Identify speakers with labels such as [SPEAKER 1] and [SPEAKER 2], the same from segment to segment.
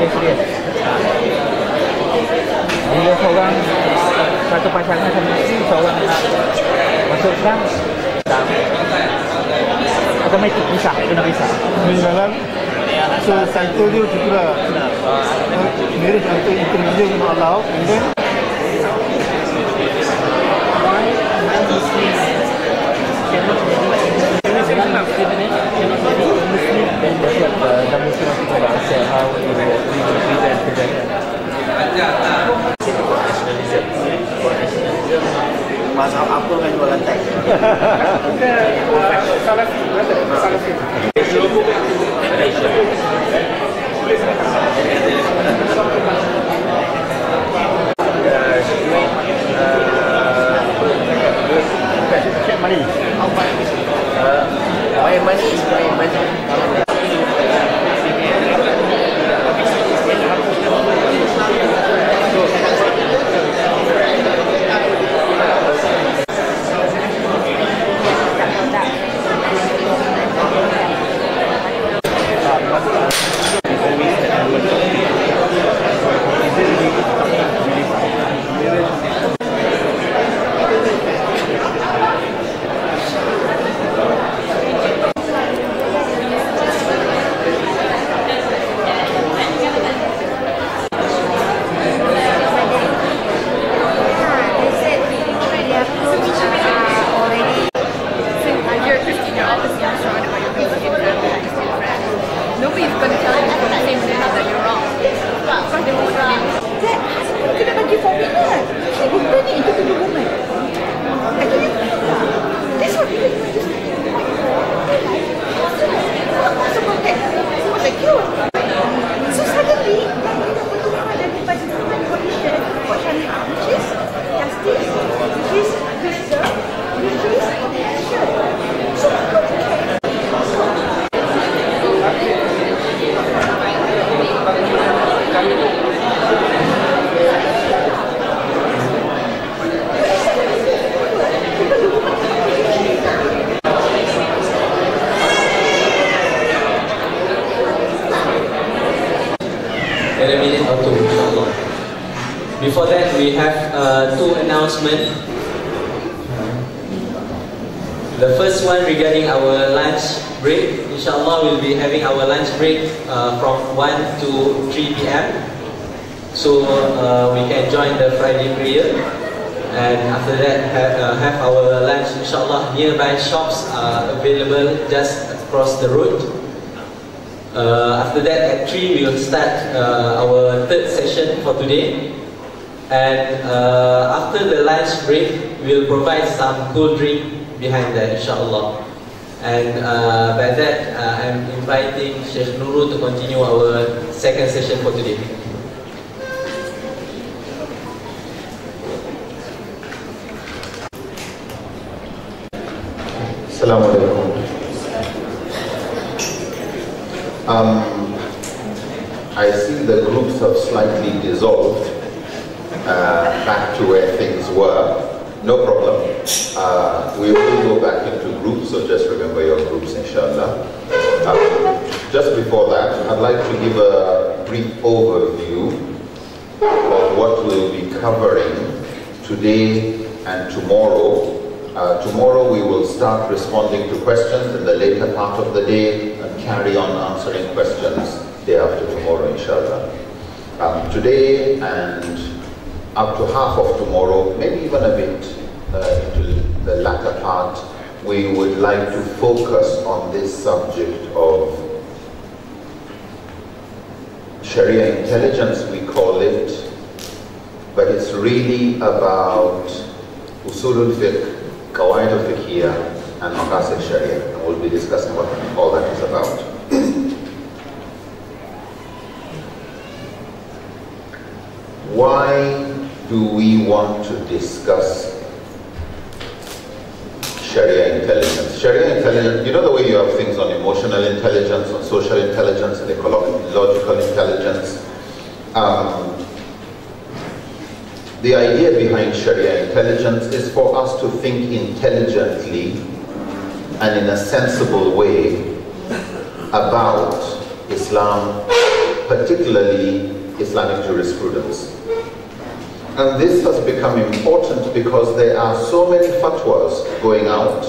[SPEAKER 1] experience. Bila satu pasangan sama isteri, seorang nak masuk Islam, otomatik bisa, kena bisa.
[SPEAKER 2] So I told you to marriage after interview with Allah, and then
[SPEAKER 1] Why non-Muslims cannot Muslim, then that's what the Muslim people answer, how we present together.
[SPEAKER 3] Mazhab apa kan jual lantai?
[SPEAKER 4] Before that, we have two announcements. The first one regarding our lunch break. Inshallah, we'll be having our lunch break from 1 to 3 p.m. So we can join the Friday prayer, and after that have our lunch. Inshallah, nearby shops are available just across the road. After that, at 3 we will start our third session for today. And after the lunch break, we will provide some cool drink behind that, inshallah. And by that, I'm inviting Sheikh Nurul to continue our second session for today.
[SPEAKER 5] Assalamu alaikum. I see the groups have slightly dissolved back to where things were. No problem. We will go back into groups, so just remember your groups, inshallah. Just before that, I'd like to give a brief overview of what we'll be covering today and tomorrow. Tomorrow we will start responding to questions in the later part of the day and carry on answering questions day after tomorrow, inshallah. Today and up to half of tomorrow, maybe even a bit into the latter part, we would like to focus on this subject of Sharia intelligence, we call it, but it's really about Usul al-Fiqh, Qawaid al-Fiqhiyya, and Maqasid Sharia. And we'll be discussing what all that is about. Why do we want to discuss Sharia intelligence? Sharia intelligence, you know the way you have things on emotional intelligence, on social intelligence, and ecological intelligence. The idea behind Sharia intelligence is for us to think intelligently and in a sensible way about Islam particularly Islamic jurisprudence. And this has become important because there are so many fatwas going out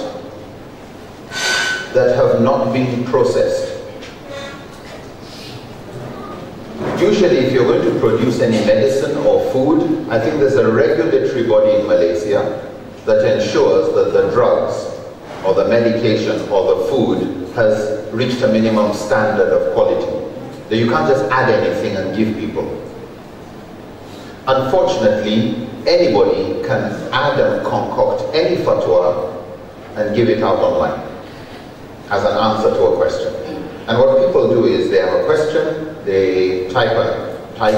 [SPEAKER 5] that have not been processed. Usually, if you're going to produce any medicine or food, I think there's a regulatory body in Malaysia that ensures that the drugs or the medication or the food has reached a minimum standard of quality. That you can't just add anything and give people. Unfortunately, anybody can add and concoct any fatwa and give it out online as an answer to a question. And what people do is they have a question, they type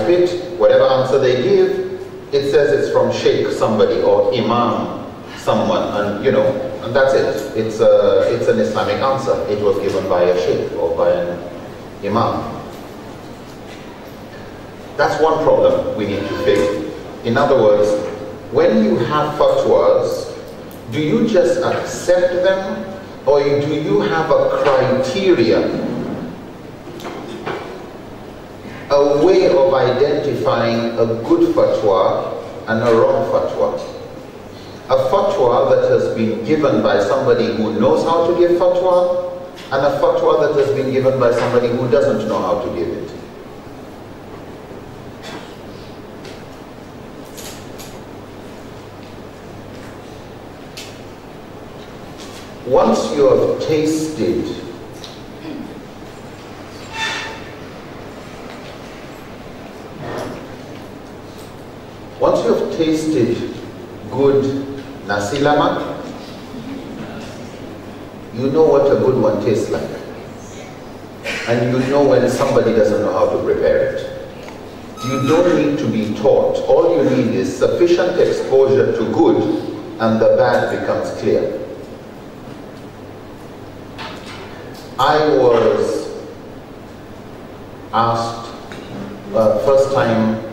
[SPEAKER 5] it, whatever answer they give, it says it's from Sheikh somebody or Imam someone, and you know, and that's it. It's an Islamic answer. It was given by a Sheikh or by an Imam. That's one problem we need to fix. In other words, when you have fatwas, do you just accept them, or do you have a criteria, a way of identifying a good fatwa and a wrong fatwa? A fatwa that has been given by somebody who knows how to give fatwa, and a fatwa that has been given by somebody who doesn't know how to give it. Once you have tasted good nasi lemak, you know what a good one tastes like. And you know when somebody doesn't know how to prepare it. You don't need to be taught. All you need is sufficient exposure to good, and the bad becomes clear. I was asked, first time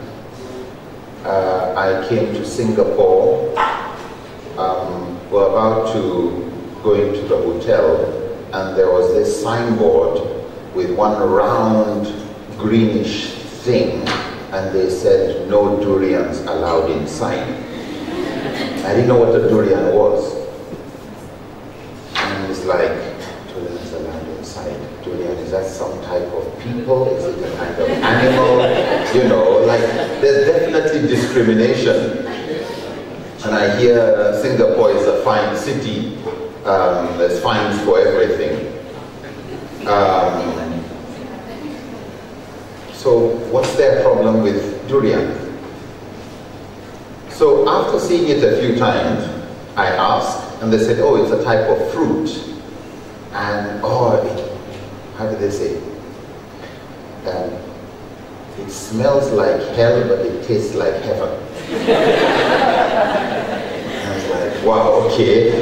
[SPEAKER 5] I came to Singapore, we're about to go into the hotel, and there was this signboard with one round greenish thing, and they said no durians allowed inside. I didn't know what a durian was. And it's like, durians allowed inside. Durian, is that some type of people? Is it a kind of animal? You know, like, there's definitely discrimination. And I hear Singapore is a fine city. There's fines for everything. So what's their problem with durian? So after seeing it a few times, I asked, and they said, oh, it's a type of fruit. And, oh, how do they say? It smells like hell, but it tastes like heaven. I was like, wow, okay.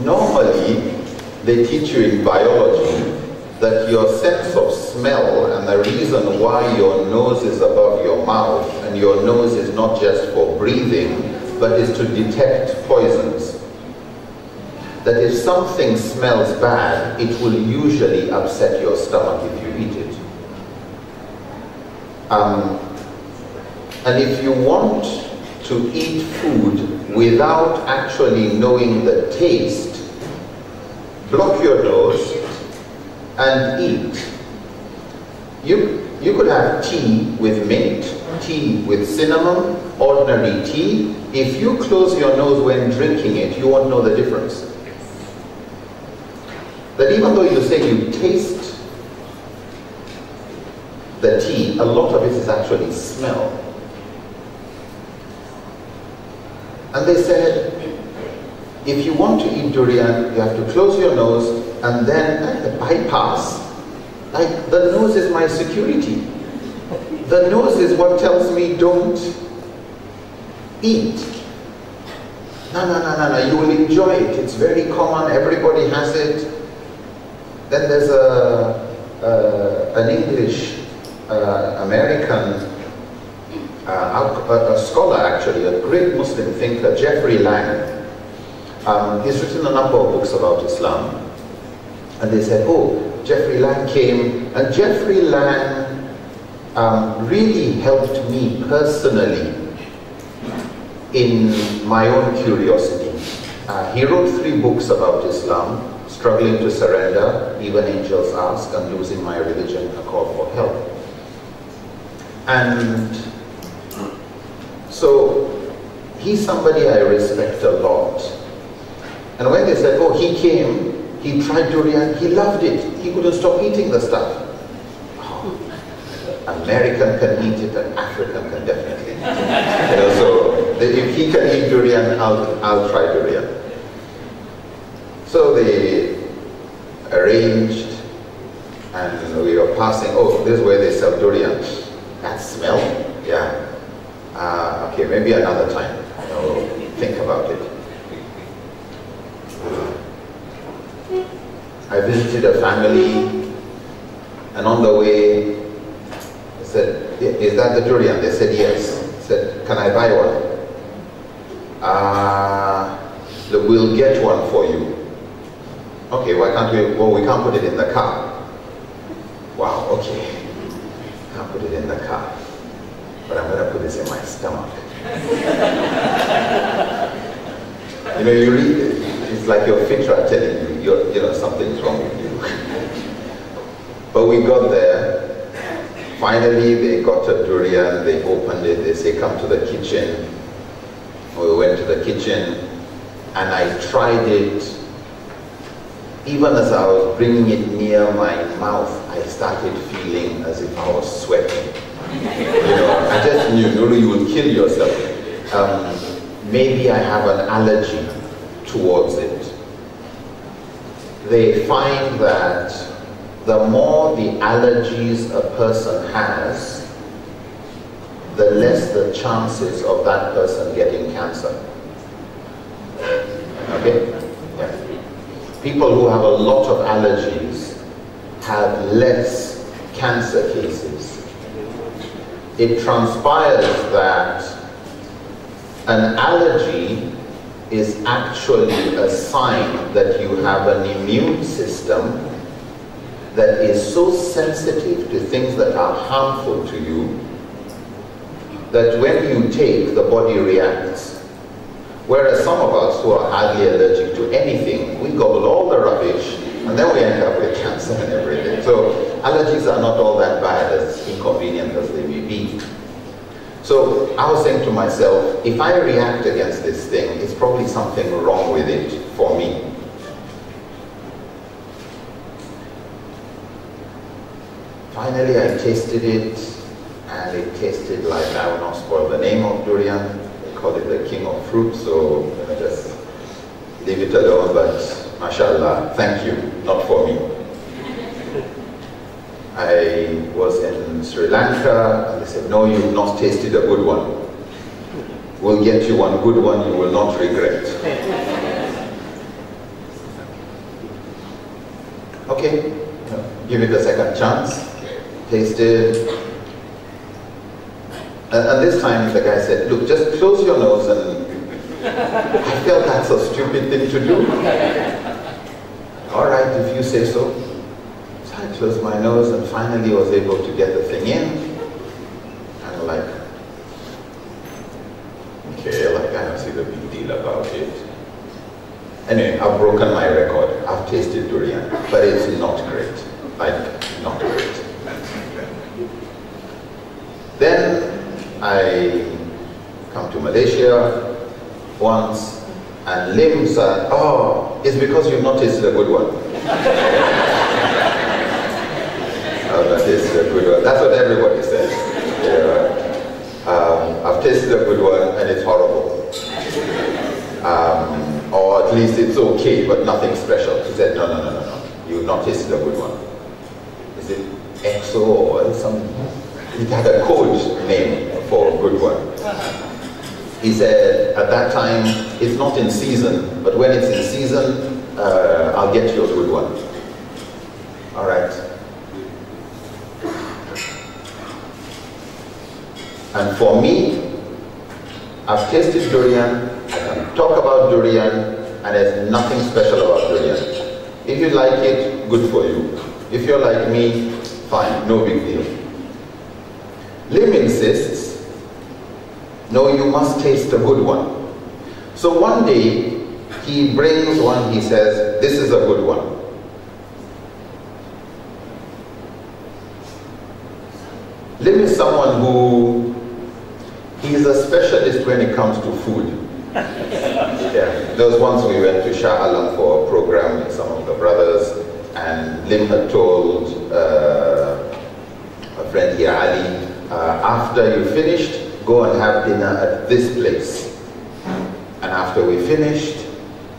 [SPEAKER 5] Normally, they teach you in biology that your sense of smell and the reason why your nose is above your mouth and your nose is not just for breathing, but is to detect poisons. That if something smells bad, it will usually upset your stomach if you eat it. And if you want to eat food without actually knowing the taste, block your nose and eat. You could have tea with mint, tea with cinnamon, ordinary tea. If you close your nose when drinking it, you won't know the difference. That even though you say you taste the tea, a lot of it is actually smell. And they said, if you want to eat durian, you have to close your nose and then bypass. Like, the nose is my security. The nose is what tells me don't eat. No, you will enjoy it. It's very common, everybody has it. Then there's an English American a scholar, actually, a great Muslim thinker, Jeffrey Lang. He's written a number of books about Islam. And they said, oh, Jeffrey Lang came, and Jeffrey Lang really helped me personally in my own curiosity. He wrote 3 books about Islam: Struggling to Surrender, Even Angels Ask, and Losing My Religion, A Call for Help. And so he's somebody I respect a lot. And when they said, oh, he came, he tried durian, he loved it. He couldn't stop eating the stuff. Oh, American can eat it, and African can definitely eat it. So if he can eat durian, I'll try durian. So they arranged, and we were passing, oh, this is where they sell durian. That smell? Yeah. Okay, maybe another time. I'll think about it. I visited a family, and on the way, I said, is that the durian? They said, yes. I said, can I buy one? Look, we'll get one for you. Okay, why can't we? Well, we can't put it in the car. Wow, okay. Can't put it in the car. But I'm going to put this in my stomach. You know, you read it, it's like your fitra telling you, you know, something's wrong with you. But we got there. Finally, they got a durian, they opened it, they say, come to the kitchen. We went to the kitchen, and I tried it. Even as I was bringing it near my mouth, I started feeling as if I was sweating. You know, I just knew, Nuru, you will kill yourself. Maybe I have an allergy towards it. They find that the more the allergies a person has, the less the chances of that person getting cancer. Okay? Yeah. People who have a lot of allergies have less cancer cases. It transpires that an allergy is actually a sign that you have an immune system that is so sensitive to things that are harmful to you that when you take, the body reacts. Whereas some of us who are hardly allergic to anything, we gobble all the rubbish and then we end up with cancer and everything. So allergies are not all that bad, as inconvenient as they may be. So I was saying to myself, if I react against this thing, it's probably something wrong with it for me. Finally, I tasted it, and it tasted like, I will not spoil the name of durian. They call it the king of fruit, so I just leave it alone, but mashallah, thank you, not for me. I was in Sri Lanka, and they said, no, you've not tasted a good one. We'll get you one good one you will not regret. Okay, give it a second chance. Tasted. And this time the guy said, look, just close your nose, and I felt that's a stupid thing to do. All right, if you say so. So I closed my nose and finally was able to get the thing in. And I'm like, okay, like I don't see the big deal about it. Anyway, I've broken my record. I've tasted durian, but it's not great. Like, not great. Then I come to Malaysia once, and Lim said, oh, it's because you've not tasted a good one. I've not tasted a good one. That's what everybody says. Yeah. I've tasted a good one and it's horrible. Or at least it's okay, but nothing special. He said, no. You've not tasted a good one. Is it EXO or something? It had a code name for a good one. He said, at that time, it's not in season, but when it's in season, I'll get you a good one. All right. And for me, I've tasted durian, I can talk about durian, and there's nothing special about durian. If you like it, good for you. If you're like me, fine, no big deal. Lim insists, no, you must taste a good one. So one day, he brings one, he says, this is a good one. Lim is someone who, he's a specialist when it comes to food. Yeah, there was once we went to Shah Alam for a program with some of the brothers, and Lim had told a friend here, Ali, after you finished, go and have dinner at this place. And after we finished,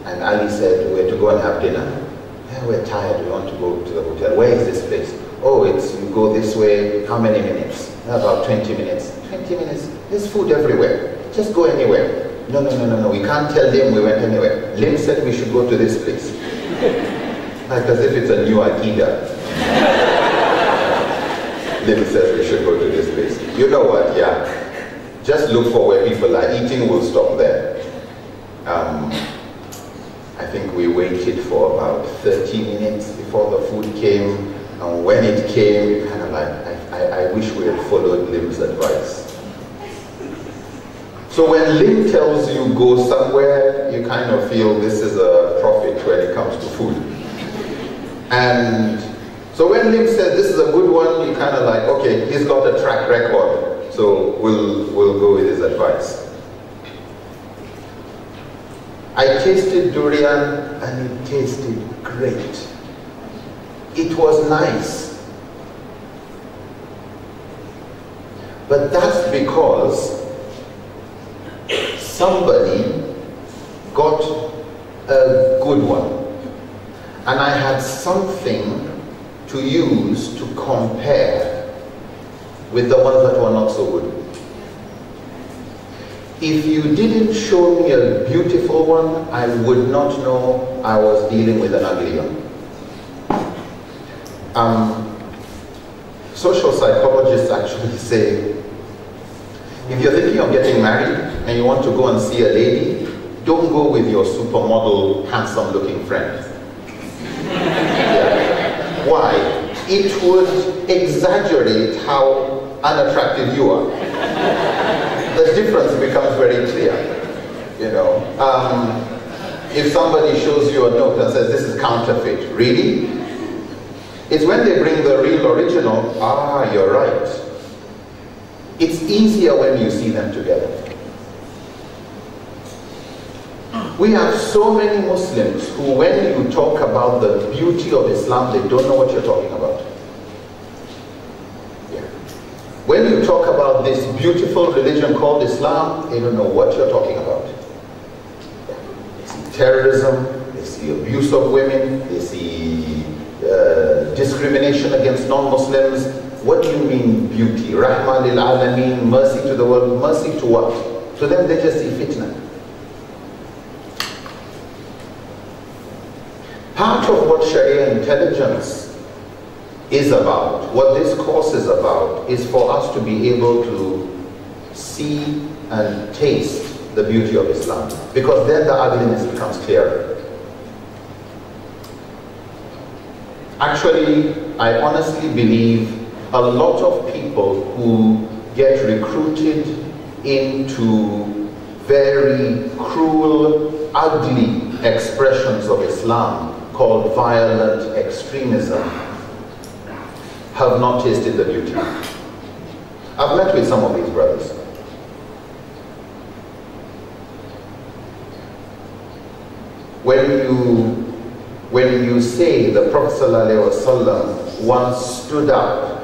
[SPEAKER 5] and Ali said, we're to go and have dinner. Yeah, we're tired, we want to go to the hotel. Where is this place? Oh, it's, you go this way, how many minutes? About 20 minutes. 20 minutes, there's food everywhere. Just go anywhere. No, we can't tell Lim we went anywhere. Lim said we should go to this place. Like as if it's a new Akida. Lim says we should go to this place. You know what, yeah. Just look for where people are eating, we'll stop there. I think we waited for about 30 minutes before the food came. And when it came, kind of like, I wish we had followed Lim's advice. So when Lim tells you go somewhere, you kind of feel this is a prophet when it comes to food. And so when Lim says this is a good one, you kind of like, okay, he's got a track record, so we'll go with his advice. I tasted durian and it tasted great. It was nice. But that's because somebody got a good one. And I had something to use to compare with the ones that were not so good. If you didn't show me a beautiful one, I would not know I was dealing with an ugly one. Social psychologists actually say, if you're thinking of getting married and you want to go and see a lady, don't go with your supermodel, handsome-looking friend. Yeah. Why? It would exaggerate how unattractive you are. The difference becomes very clear. You know, if somebody shows you a note and says this is counterfeit, really? It's when they bring the real original, you're right. It's easier when you see them together. We have so many Muslims who, when you talk about the beauty of Islam, they don't know what you're talking about. Yeah. When you talk about this beautiful religion called Islam, they don't know what you're talking about. Yeah. They see terrorism, they see abuse of women, they see discrimination against non-Muslims. What do you mean beauty? Rahma lil alameen, mercy to the world. Mercy to what? To them they just see fitna. Part of what Sharia intelligence is about, what this course is about, is for us to be able to see and taste the beauty of Islam. Because then the ugliness becomes clearer. Actually, I honestly believe a lot of people who get recruited into very cruel, ugly expressions of Islam called violent extremism have not tasted the beauty. I've met with some of these brothers. When you say the Prophet ﷺ once stood up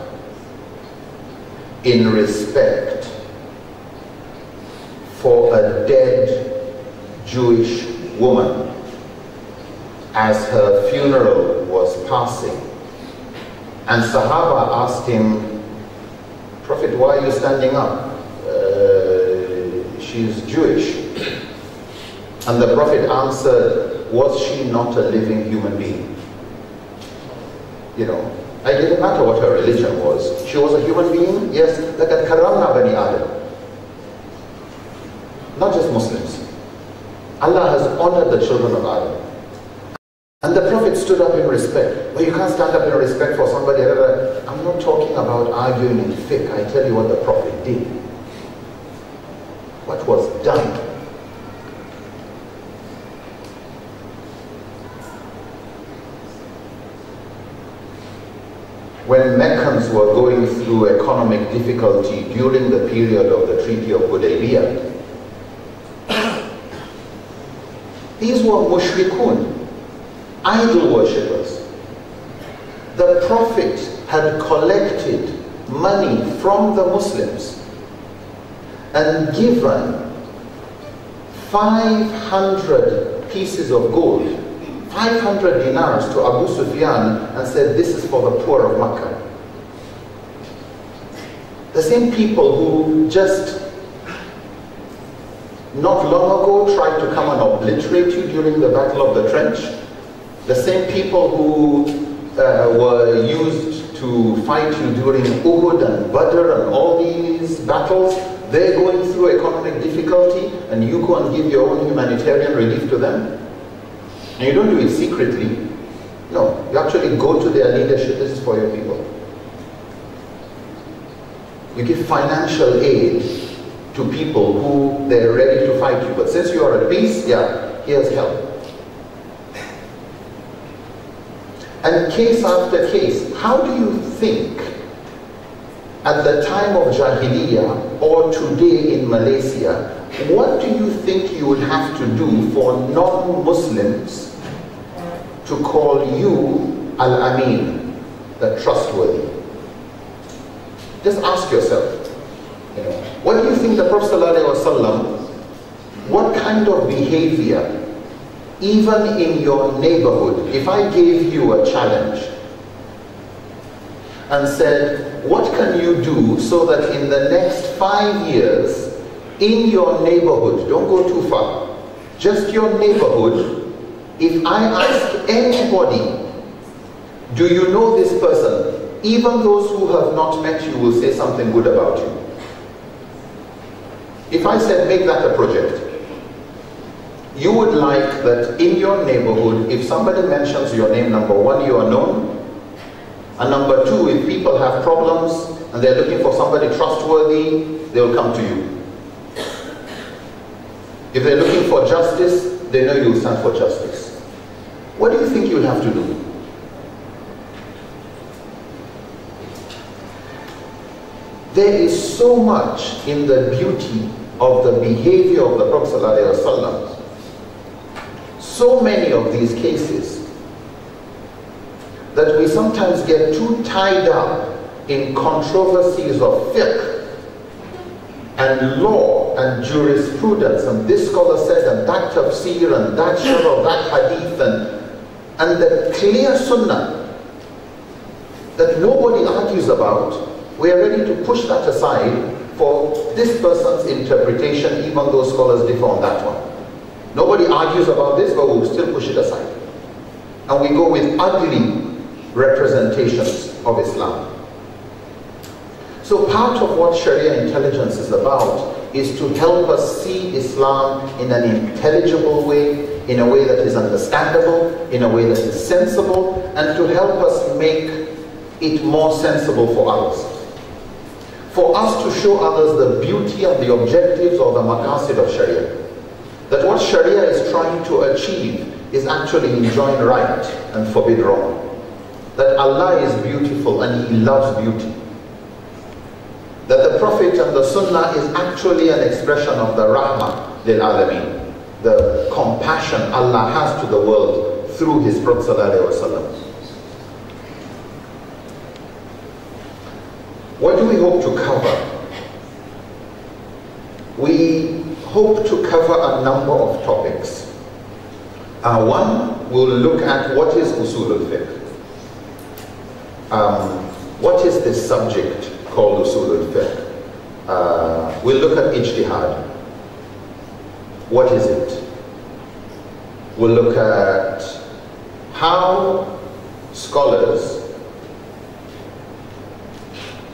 [SPEAKER 5] in respect for a dead Jewish woman as her funeral was passing, and Sahaba asked him, Prophet, why are you standing up? She's Jewish. And the Prophet answered, was she not a living human being? You know, it didn't matter what her religion was. She was a human being, yes, لَقَدْ كَرَّمْنَا بَنِي آدَمَ. Not just Muslims. Allah has honored the children of Adam. And the Prophet stood up in respect. Well, you can't stand up in respect for somebody. I'm not talking about arguing in fiqh. I tell you what the Prophet did. What was done. When Meccans were going through economic difficulty during the period of the Treaty of Hudaybiyah, these were mushrikun, idol worshippers. The Prophet had collected money from the Muslims and given 500 pieces of gold, 500 dinars to Abu Sufyan, and said, this is for the poor of Makkah. The same people who just not long ago tried to come and obliterate you during the Battle of the Trench, the same people who were used to fight you during Uhud and Badr and all these battles, they're going through economic difficulty, and you go and give your own humanitarian relief to them. And you don't do it secretly. No, you actually go to their leadership. This is for your people. You give financial aid to people who they're ready to fight you. But since you are at peace, yeah, here's help. And case after case, how do you think at the time of Jahiliyyah or today in Malaysia, what do you think you would have to do for non-Muslims to call you Al-Amin, the trustworthy? Just ask yourself, what do you think the Prophet ﷺ, what kind of behavior, even in your neighborhood, if I gave you a challenge and said, what can you do so that in the next 5 years, in your neighborhood, don't go too far, just your neighborhood, if I ask anybody, do you know this person? Even those who have not met you will say something good about you. If I said, make that a project, you would like that in your neighborhood, if somebody mentions your name, number one, you are known, and number two, if people have problems and they're looking for somebody trustworthy, they'll come to you. If they're looking for justice, they know you'll stand for justice. What do you think you'll have to do? There is so much in the beauty of the behavior of the Prophet ﷺ. So many of these cases that we sometimes get too tied up in controversies of fiqh and law and jurisprudence, and this scholar said, and that tafsir, and that shar of that hadith, and the clear sunnah that nobody argues about. We are ready to push that aside for this person's interpretation, even though scholars differ on that one. Nobody argues about this, but we'll still push it aside. And we go with ugly representations of Islam. So part of what Sharia intelligence is about is to help us see Islam in an intelligible way, in a way that is understandable, in a way that is sensible, and to help us make it more sensible for others. For us to show others the beauty and the objectives or the maqasid of Sharia. That what Sharia is trying to achieve is actually enjoin right and forbid wrong. That Allah is beautiful and He loves beauty. That the Prophet and the Sunnah is actually an expression of the Rahmah lil Alameen, the compassion Allah has to the world through His Prophet ﷺ. What do we hope to cover? We hope to cover a number of topics. One, we'll look at what is usul al-fiqh. What is this subject called usul al-fiqh? We'll look at ijtihad. What is it? We'll look at how scholars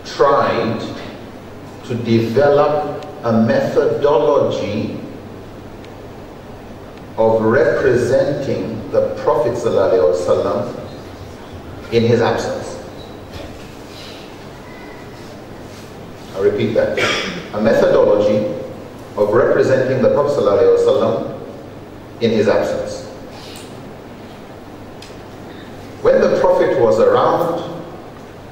[SPEAKER 5] tried to develop a methodology of representing the Prophet ﷺ in his absence. I repeat that. A methodology of representing the Prophet ﷺ in his absence. When the Prophet was around,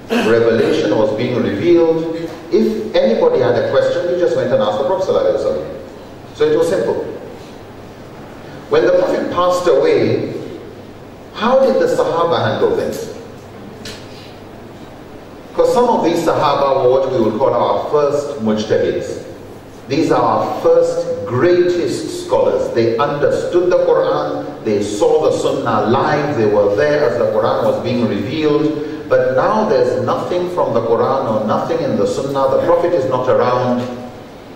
[SPEAKER 5] revelation was being revealed. If anybody had a question, you just went and asked the Prophet ﷺ. So it was simple. When the Prophet passed away, how did the Sahaba handle things? Because some of these Sahaba were what we would call our first mujtahids. These are our first greatest scholars. They understood the Quran, they saw the Sunnah live, they were there as the Quran was being revealed. But now there's nothing from the Quran or nothing in the Sunnah, the Prophet is not around,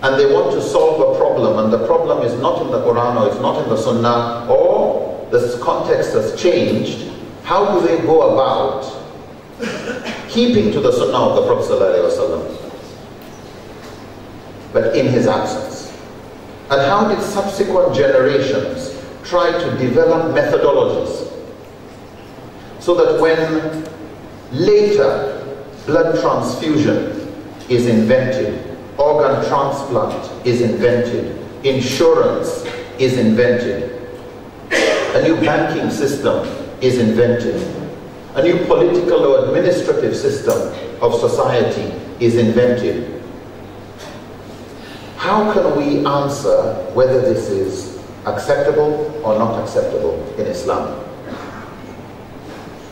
[SPEAKER 5] and they want to solve a problem, and the problem is not in the Quran or it's not in the Sunnah, or the context has changed. How do they go about keeping to the Sunnah of the Prophet ﷺ, but in his absence? And how did subsequent generations try to develop methodologies so that when later blood transfusion is invented, organ transplant is invented, insurance is invented, a new banking system is invented, a new political or administrative system of society is invented, how can we answer whether this is acceptable or not acceptable in Islam?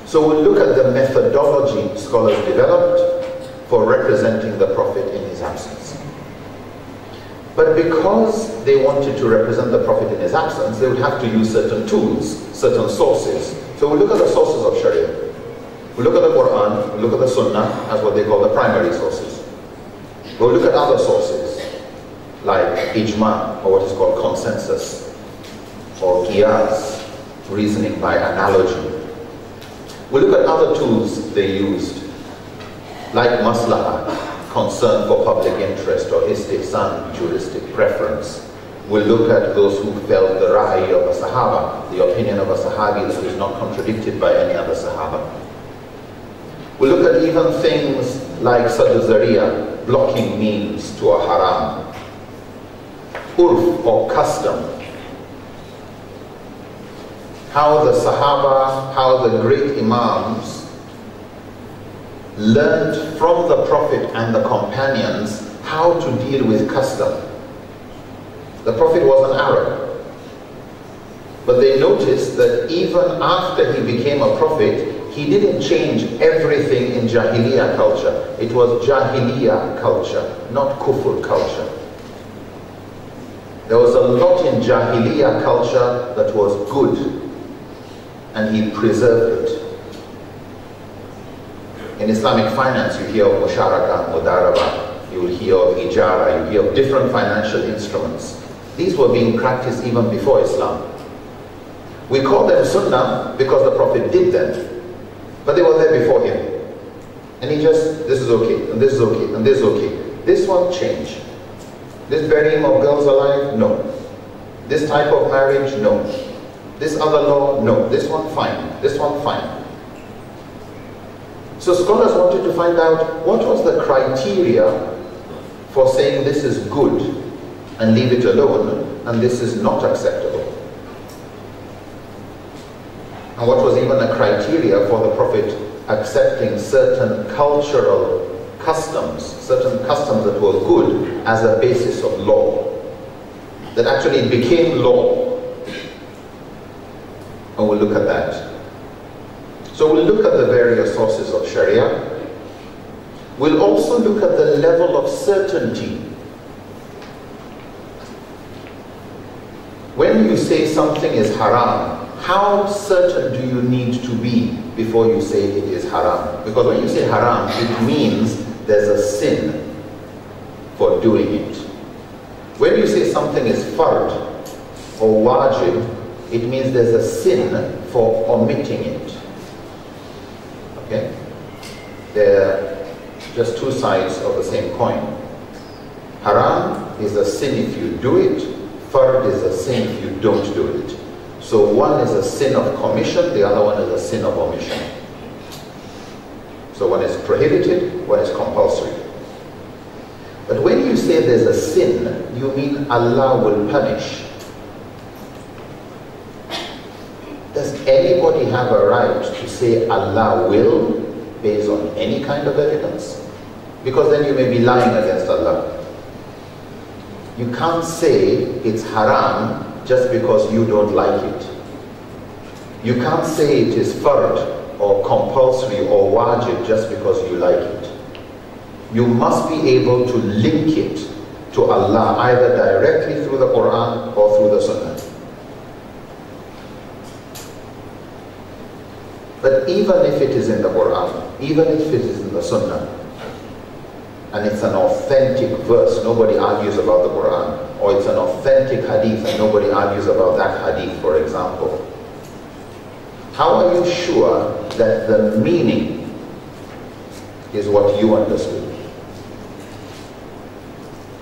[SPEAKER 5] So we'll look at the methodology scholars developed for representing the Prophet in his absence. But because they wanted to represent the Prophet in his absence, they would have to use certain tools, certain sources. So we'll look at the sources of Sharia. We'll look at the Quran, we'll look at the Sunnah as what they call the primary sources. We'll look at other sources like ijma, or what is called consensus, or qiyas, reasoning by analogy. We'll look at other tools they used, like maslaha, concern for public interest, or istihsan, juristic preference. We'll look at those who felt the ra'i of a sahaba, the opinion of a sahabi that is not contradicted by any other sahaba. We'll look at even things like Sadr Zariya, blocking means to a haram, urf or custom, how the Sahaba, how the great Imams learned from the Prophet and the companions how to deal with custom. The Prophet was an Arab, but they noticed that even after he became a prophet, he didn't change everything in Jahiliyyah culture. It was Jahiliyyah culture, not Kufr culture. There was a lot in Jahiliyyah culture that was good, and he preserved it. In Islamic finance, you hear of musharaka, mudaraba, you will hear of ijara, you hear of different financial instruments. These were being practiced even before Islam. We call them sunnah because the Prophet did them, but they were there before him. And he just, this is okay, and this is okay, and this is okay. This one change. This burying of girls alive, no. This type of marriage, no. This other law, no. This one, fine. This one, fine. So scholars wanted to find out what was the criteria for saying this is good and leave it alone, and this is not acceptable. And what was even a criteria for the Prophet accepting certain cultural customs, certain customs that were good as a basis of law, that actually became law. And we'll look at that. So we'll look at the various sources of Sharia. We'll also look at the level of certainty. When you say something is haram, how certain do you need to be before you say it is haram? Because when you say haram, it means there's a sin for doing it. When you say something is fard or wajib, it means there's a sin for omitting it. Okay? They're just two sides of the same coin. Haram is a sin if you do it, fard is a sin if you don't do it. So one is a sin of commission, the other one is a sin of omission. So one is prohibited, one is compulsory. But when you say there's a sin, you mean Allah will punish. Does anybody have a right to say Allah will based on any kind of evidence? Because then you may be lying against Allah. You can't say it's haram just because you don't like it. You can't say it is fard or compulsory or wajib just because you like it. You must be able to link it to Allah either directly through the Quran or through the Sunnah. But even if it is in the Quran, even if it is in the Sunnah, and it's an authentic verse, nobody argues about the Quran, or it's an authentic hadith and nobody argues about that hadith, for example, how are you sure that the meaning is what you understood?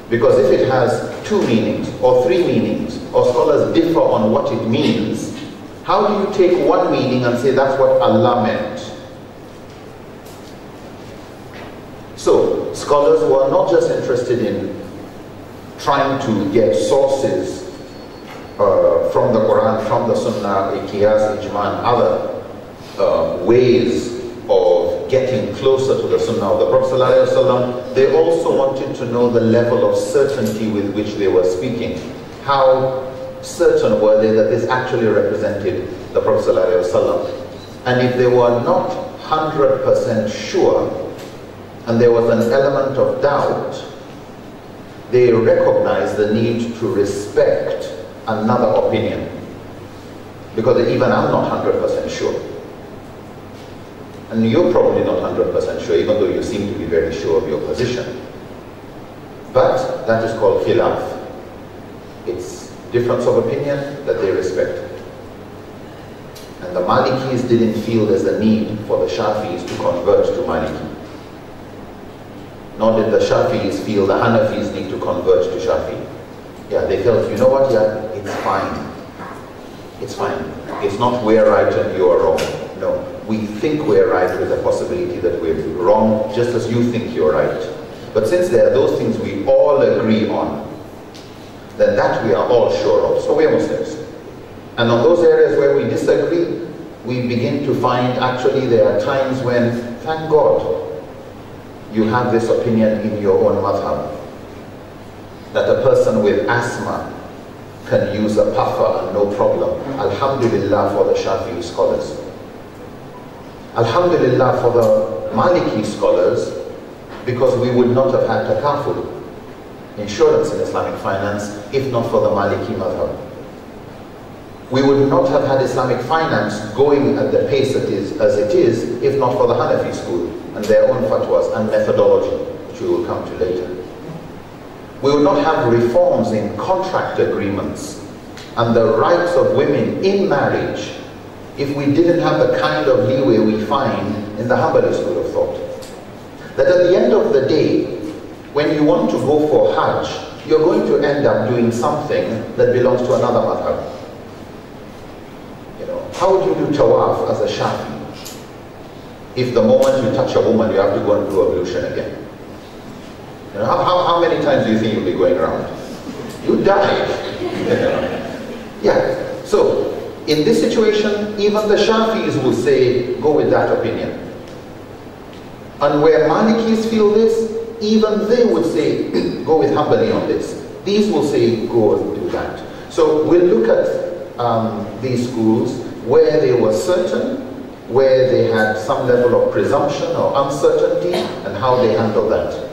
[SPEAKER 5] Because if it has two meanings or three meanings, or scholars differ on what it means, how do you take one meaning and say that's what Allah meant? So, scholars were not just interested in trying to get sources from the Quran, from the Sunnah, Qiyas, Ijma, and other ways of getting closer to the Sunnah of the Prophet ﷺ. They also wanted to know the level of certainty with which they were speaking. How certain were they that this actually represented the Prophet ﷺ? And if they were not 100% sure, and there was an element of doubt, they recognized the need to respect another opinion. Because even I'm not 100% sure. And you're probably not 100% sure, even though you seem to be very sure of your position. But that is called khilaf. It's difference of opinion that they respect. And the Malikis didn't feel there's a need for the Shafis to convert to Maliki. Nor did the Shafis feel the Hanafis need to convert to Shafi. Yeah, they felt, you know what, yeah, it's fine. It's fine. It's not we're right and you're wrong. No, we think we're right with the possibility that we're wrong, just as you think you're right. But since there are those things we all agree on, then that we are all sure of. So we're Muslims. And on those areas where we disagree, we begin to find actually there are times when, thank God, you have this opinion in your own madhab, that a person with asthma can use a puffer and no problem. Alhamdulillah for the Shafi'i scholars. Alhamdulillah for the Maliki scholars, because we would not have had takaful, insurance in Islamic finance, if not for the Maliki madhab. We would not have had Islamic finance going at the pace as it is, if not for the Hanafi school and their own fatwas and methodology, which we will come to later. We would not have reforms in contract agreements and the rights of women in marriage if we didn't have the kind of leeway we find in the Hanbali school of thought. That at the end of the day, when you want to go for Hajj, you're going to end up doing something that belongs to another madhab. You know, how would you do tawaf as a Shafi if the moment you touch a woman you have to go and do ablution again? You know, how many times do you think you'll be going around? You die. Yeah. So, in this situation, even the Shafis will say, go with that opinion. And where Malikis feel this, even they would say, go with Hanbali on this. These will say, go and do that. So we'll look at these schools where they were certain, where they had some level of presumption or uncertainty, and how they handled that.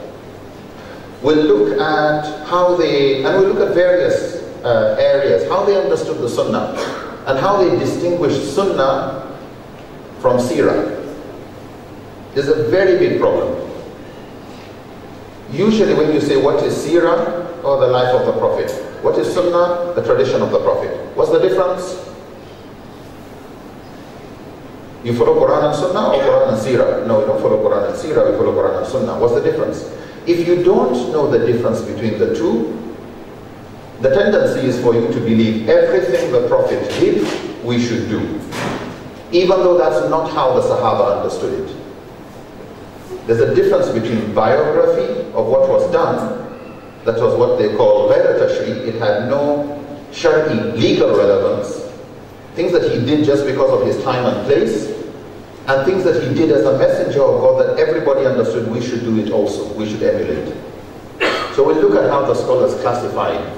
[SPEAKER 5] We'll look at how they, and we'll look at various areas, how they understood the Sunnah, and how they distinguished Sunnah from Seerah. There's a very big problem. Usually when you say what is Seerah, or the life of the Prophet, what is Sunnah, the tradition of the Prophet. What's the difference? You follow Quran and Sunnah or Quran and Seerah? No, we don't follow Quran and Seerah, we follow Quran and Sunnah. What's the difference? If you don't know the difference between the two, the tendency is for you to believe everything the Prophet did we should do, even though that's not how the Sahaba understood it. There's a difference between biography of what was done, that was what they call ghayr tashri', it had no Shari'i legal relevance, things that he did just because of his time and place, and things that he did as a messenger of God that everybody understood we should do it also, we should emulate. So we'll look at how the scholars classified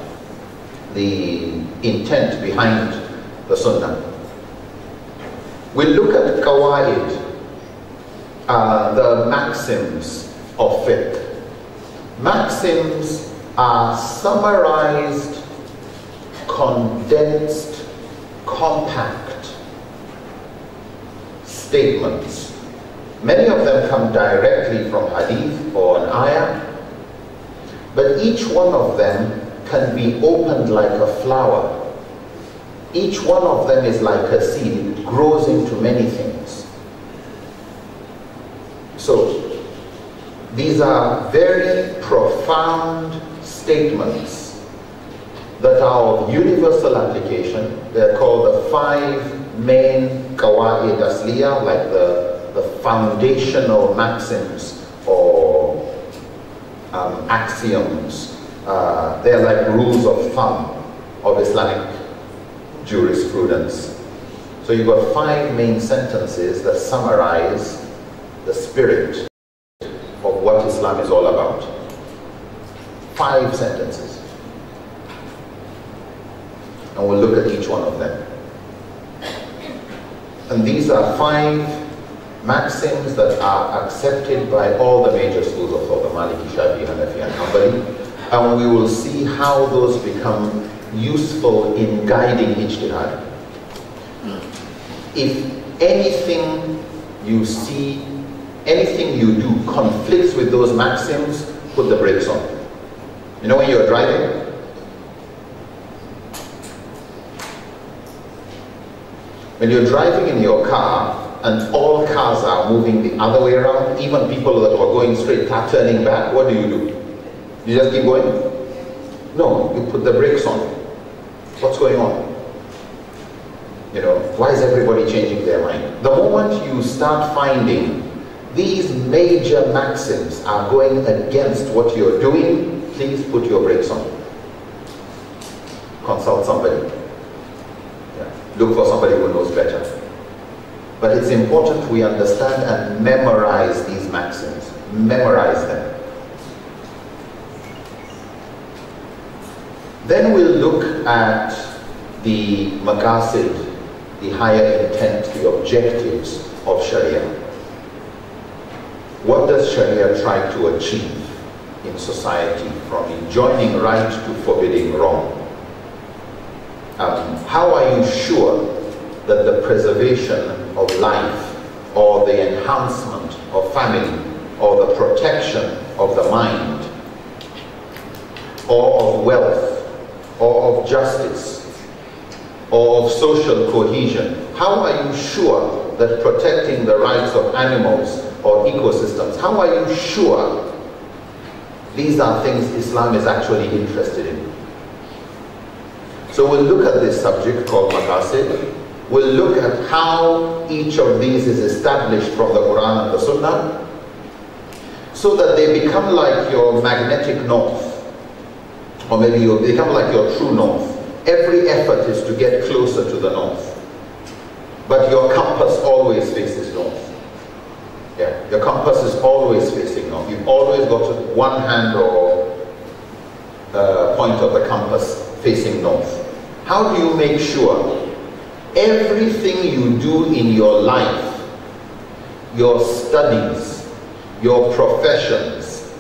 [SPEAKER 5] the intent behind the Sunnah. We'll look at qawaid, the maxims of fiqh. Maxims are summarized, condensed, compact statements. Many of them come directly from hadith or an ayah, but each one of them can be opened like a flower. Each one of them is like a seed, it grows into many things. So, these are very profound statements that are of universal application. They're called the 5 main qawaid asliya, like the foundational maxims or axioms. They're like rules of thumb of Islamic jurisprudence. So you've got 5 main sentences that summarize the spirit of what Islam is all about. 5 sentences. And we'll look at each one of them. And these are 5 maxims that are accepted by all the major schools of thought, the Maliki, Shafi'i, Hanafi, and Hanbali. And we will see how those become useful in guiding ijtihad. If anything you see, anything you do conflicts with those maxims, put the brakes on. You know when you're driving? When you're driving in your car and all cars are moving the other way around, even people that were going straight are turning back, what do? You just keep going? No, you put the brakes on. What's going on? You know, why is everybody changing their mind? The moment you start finding these major maxims are going against what you're doing, please put your brakes on. Consult somebody. Yeah. Look for somebody who knows better. But it's important we understand and memorize these maxims. Memorize them. Then we'll look at the maqasid, the higher intent, the objectives of Sharia. What does Sharia try to achieve in society, from enjoining right to forbidding wrong? How are you sure that the preservation of life, or the enhancement of family, or the protection of the mind, or of wealth, or of justice, or of social cohesion, how are you sure that protecting the rights of animals or ecosystems, how are you sure these are things Islam is actually interested in? So we'll look at this subject called maqasid. We'll look at how each of these is established from the Quran and the Sunnah, so that they become like your magnetic north, or maybe you become like your true north. Every effort is to get closer to the north, but your compass always faces north. Yeah, your compass is always facing north. You've always got one hand or point of the compass facing north. How do you make sure everything you do in your life, your studies, your professions,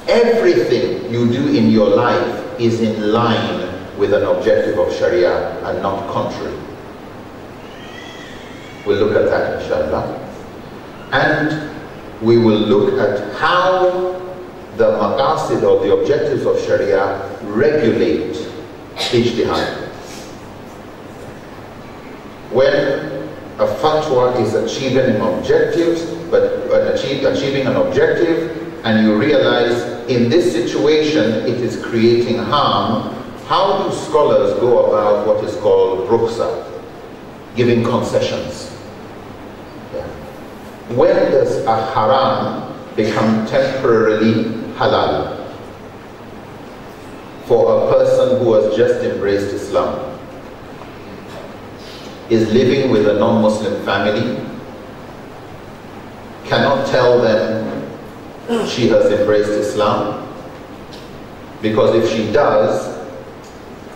[SPEAKER 5] everything you do in your life is in line with an objective of Sharia and not contrary? We'll look at that inshallah. And we will look at how the maqasid or the objectives of Sharia regulate ijtihad. When a fatwa is achieving an objective, achieving an objective, and you realize in this situation it is creating harm, how do scholars go about what is called rukhsa, giving concessions? Yeah. When does a haram become temporarily halal for a person who has just embraced Islam, is living with a non-Muslim family, cannot tell them she has embraced Islam, because if she does,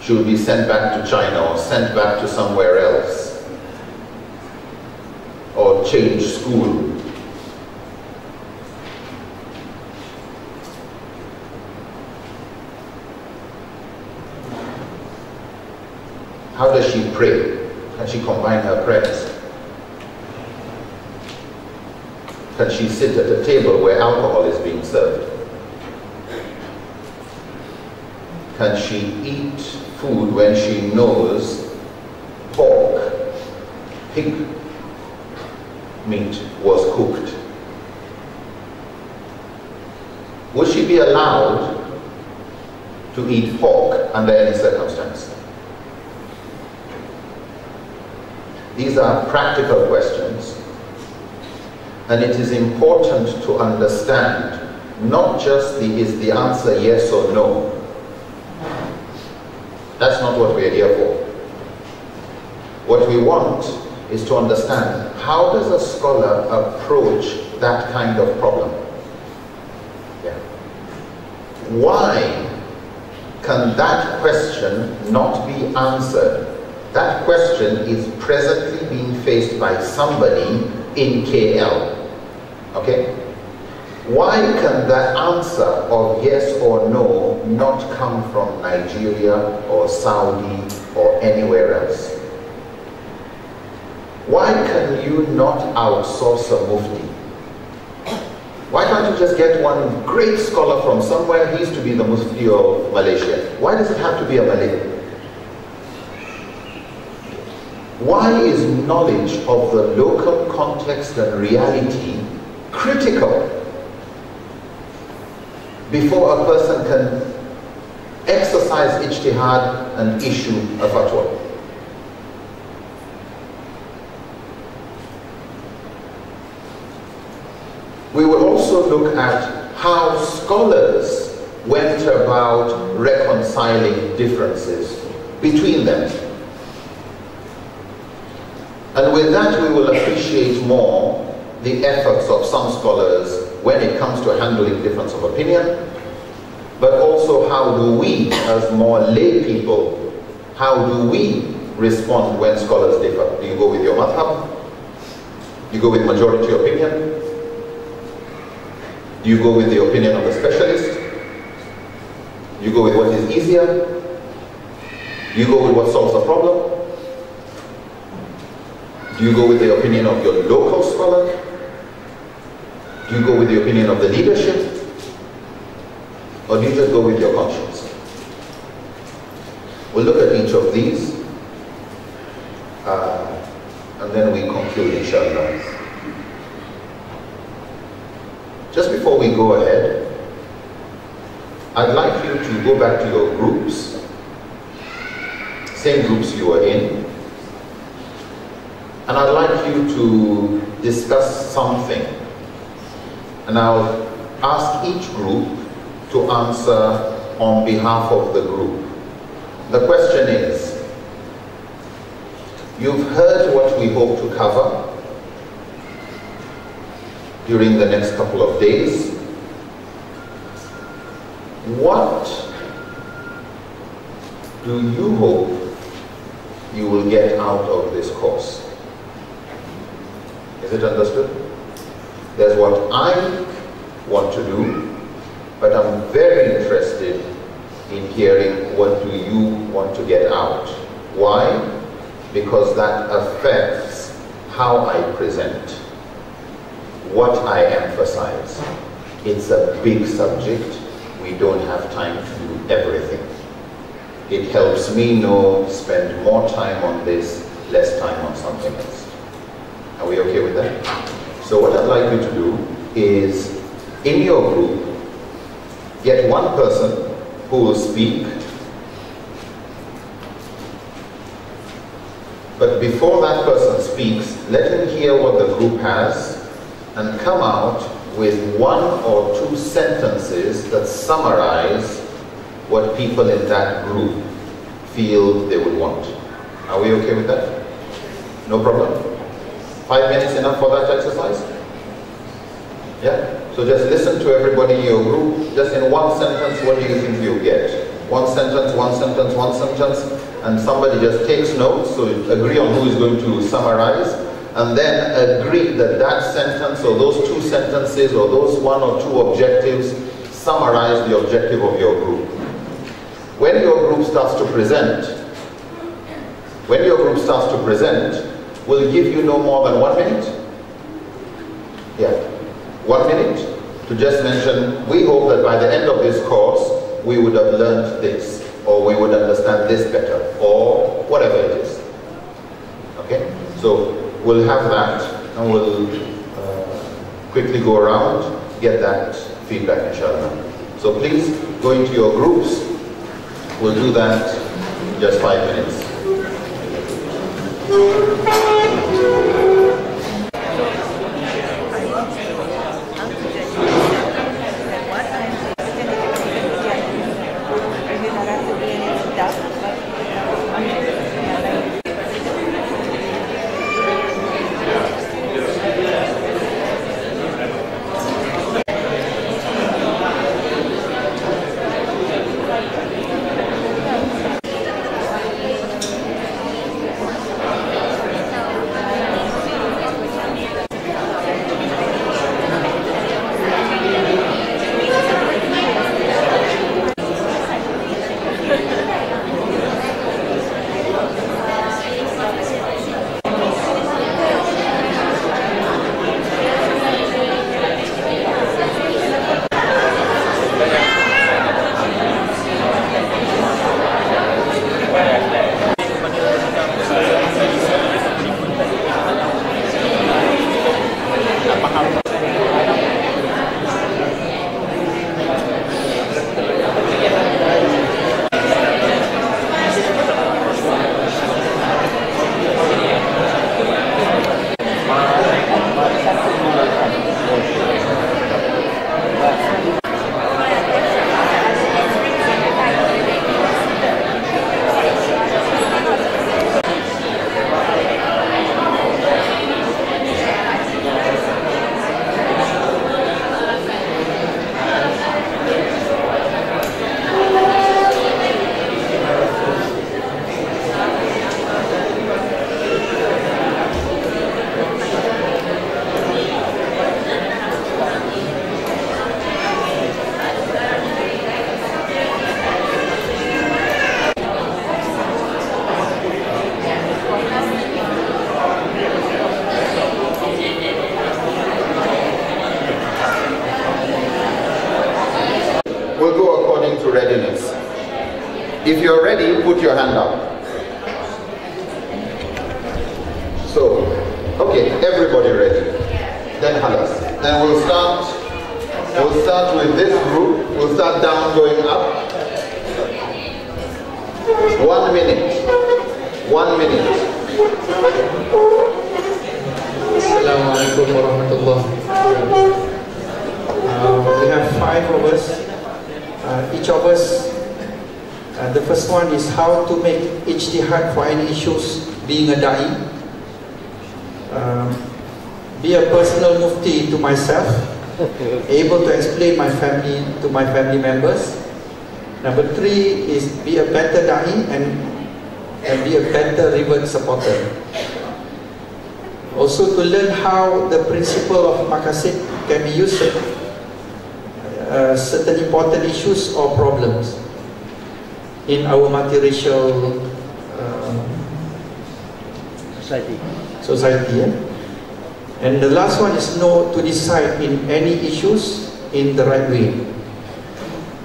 [SPEAKER 5] she will be sent back to China or sent back to somewhere else, or change school. How does she pray? Can she combine her prayers? Can she sit at a table where alcohol is being served? Can she eat food when she knows pork, pig meat was cooked? Would she be allowed to eat pork under any circumstance? These are practical questions, and it is important to understand not just is the answer yes or no. That's not what we're here for. What we want is to understand, how does a scholar approach that kind of problem? Yeah. Why can that question not be answered? That question is presently being faced by somebody in KL. Okay? Why can that answer of yes or no not come from Nigeria or Saudi or anywhere else? Why can you not outsource a mufti? Why can't you just get one great scholar from somewhere? He used to be the mufti of Malaysia. Why does it have to be a Malay? Why is knowledge of the local context and reality critical before a person can exercise ijtihad and issue a fatwa? We will also look at how scholars went about reconciling differences between them. And with that, we will appreciate more the efforts of some scholars when it comes to handling difference of opinion, but also how do we, as more lay people, how do we respond when scholars differ? Do you go with your madhab? Do you go with majority opinion? Do you go with the opinion of the specialist? Do you go with what is easier? Do you go with what solves the problem? Do you go with the opinion of your local scholar? Do you go with the opinion of the leadership? Or do you just go with your conscience? We'll look at each of these and then we conclude, inshallah. Just before we go ahead, I'd like you to go back to your groups, same groups you were in, and I'd like you to discuss something. And I'll ask each group to answer on behalf of the group. The question is, you've heard what we hope to cover during the next couple of days. What do you hope you will get out of this course? Is it understood? There's what I want to do, but I'm very interested in hearing what do you want to get out. Why? Because that affects how I present, what I emphasize. It's a big subject. We don't have time to do everything. It helps me know, spend more time on this, less time on something else. Are we okay with that? So what I'd like you to do is, in your group, get one person who will speak before that person speaks, let him hear what the group has and come out with 1 or 2 sentences that summarize what people in that group feel they would want. Are we okay with that? No problem? 5 minutes enough for that exercise? Yeah? So just listen to everybody in your group, just in 1 sentence, what do you think you'll get? 1 sentence, 1 sentence, 1 sentence, and somebody just takes notes, so agree on who is going to summarize, and then agree that that sentence or those 2 sentences or those 1 or 2 objectives summarize the objective of your group. When your group starts to present, we'll give you no more than 1 minute. Yeah, 1 minute to just mention, we hope that by the end of this course, we would have learned this, or we would understand this better, or whatever it is. Okay? So we'll have that, and we'll quickly go around, get that feedback, inshallah. So please go into your groups. We'll do that in just 5 minutes. If you're ready, put your hand up. So, okay, everybody ready? Then halas. Then we'll start with this group. We'll start down, going up. 1 minute. 1 minute.
[SPEAKER 1] Assalamualaikum warahmatullahi wabarakatuh. We have 5 of us. Each of us, the first one is how to make ijtihad for any issues being a da'i. Be a personal mufti to myself, able to explain to my family members. Number 3 is be a better da'i and be a better reward supporter. Also to learn how the principle of maqasid can be used certain important issues or problems in our multiracial society. Yeah? And the last one is know to decide in any issues in the right way.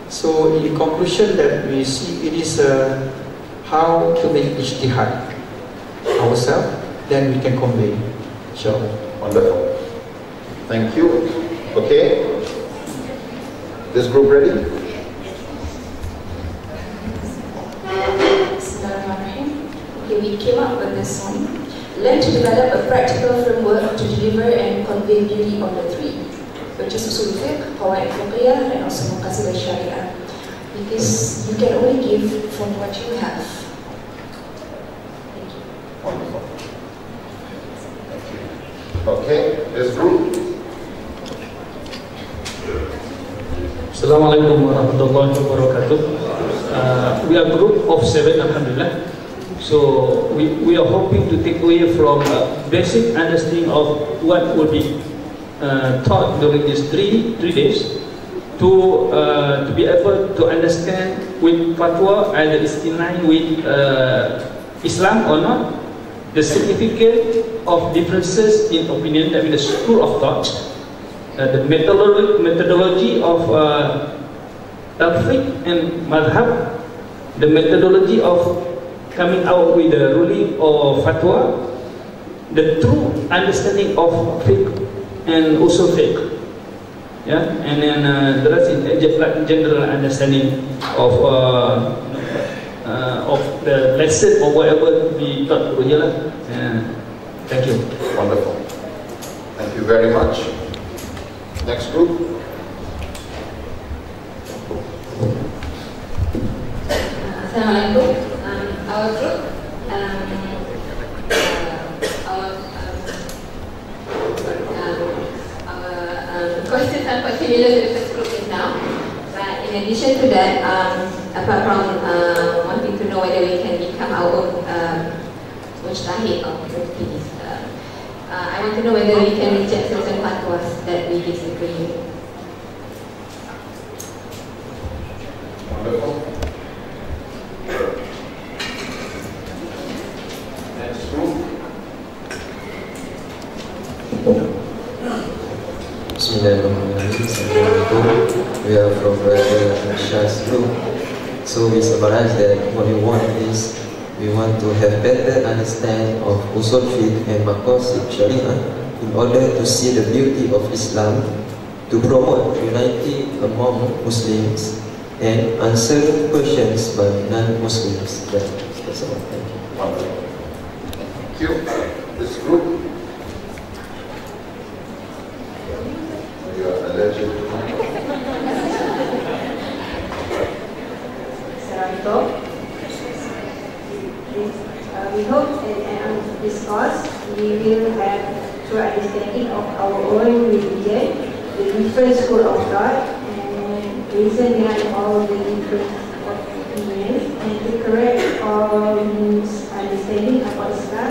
[SPEAKER 1] So in conclusion, that we see it is how to make ijtihad ourselves, then we can convey. Inshallah.
[SPEAKER 5] Wonderful. Thank you. Okay. This group ready?
[SPEAKER 6] Okay, we came up with this song. learn to develop a practical framework to deliver and convey beauty on the three, which is usul fiqh, qawaid fiqhiyah, and also maqasid al-syariah. Because you can only give from what you have. Thank you.
[SPEAKER 5] Wonderful. Thank you. Okay, this group.
[SPEAKER 7] Assalamualaikum warahmatullahi wabarakatuh. We are a group of 7, alhamdulillah. So we are hoping to take away from basic understanding of what will be taught during these three days to be able to understand with fatwa either it's in line with Islam or not, the significance of differences in opinion, I mean the school of thought, the methodology of Tawfiq and Madhab, the methodology of coming out with the ruling or fatwa, the true understanding of fiqh and usul fiqh, yeah, and then the rest is general understanding of the lesson or whatever we taught over here. Thank you.
[SPEAKER 5] Wonderful. Thank you very much. Next group.
[SPEAKER 8] Assalamualaikum. Our group, questions are quite similar to the first group just now. But in addition to that, apart from wanting to know whether we can become our own mujtahid or muftis, I want to know whether we can reject certain fatwas that we disagree with.
[SPEAKER 5] Wonderful. Next group.
[SPEAKER 9] Bismillahirrahmanirrahim. Assalamualaikum. We are from Brother Shah's group. So we summarize that what we want is we want to have better understanding of usul fiqh and maqasid syariah in order to see the beauty of Islam, to promote unity among Muslims and answer questions by non-Muslims. That's all. Thank you.
[SPEAKER 5] Wonderful. Thank you. This group. You are alleged.
[SPEAKER 10] We hope that in this course we will have true understanding of our own religion, the different school of thought, and reason behind all the different opinions, and to correct all misunderstanding about Islam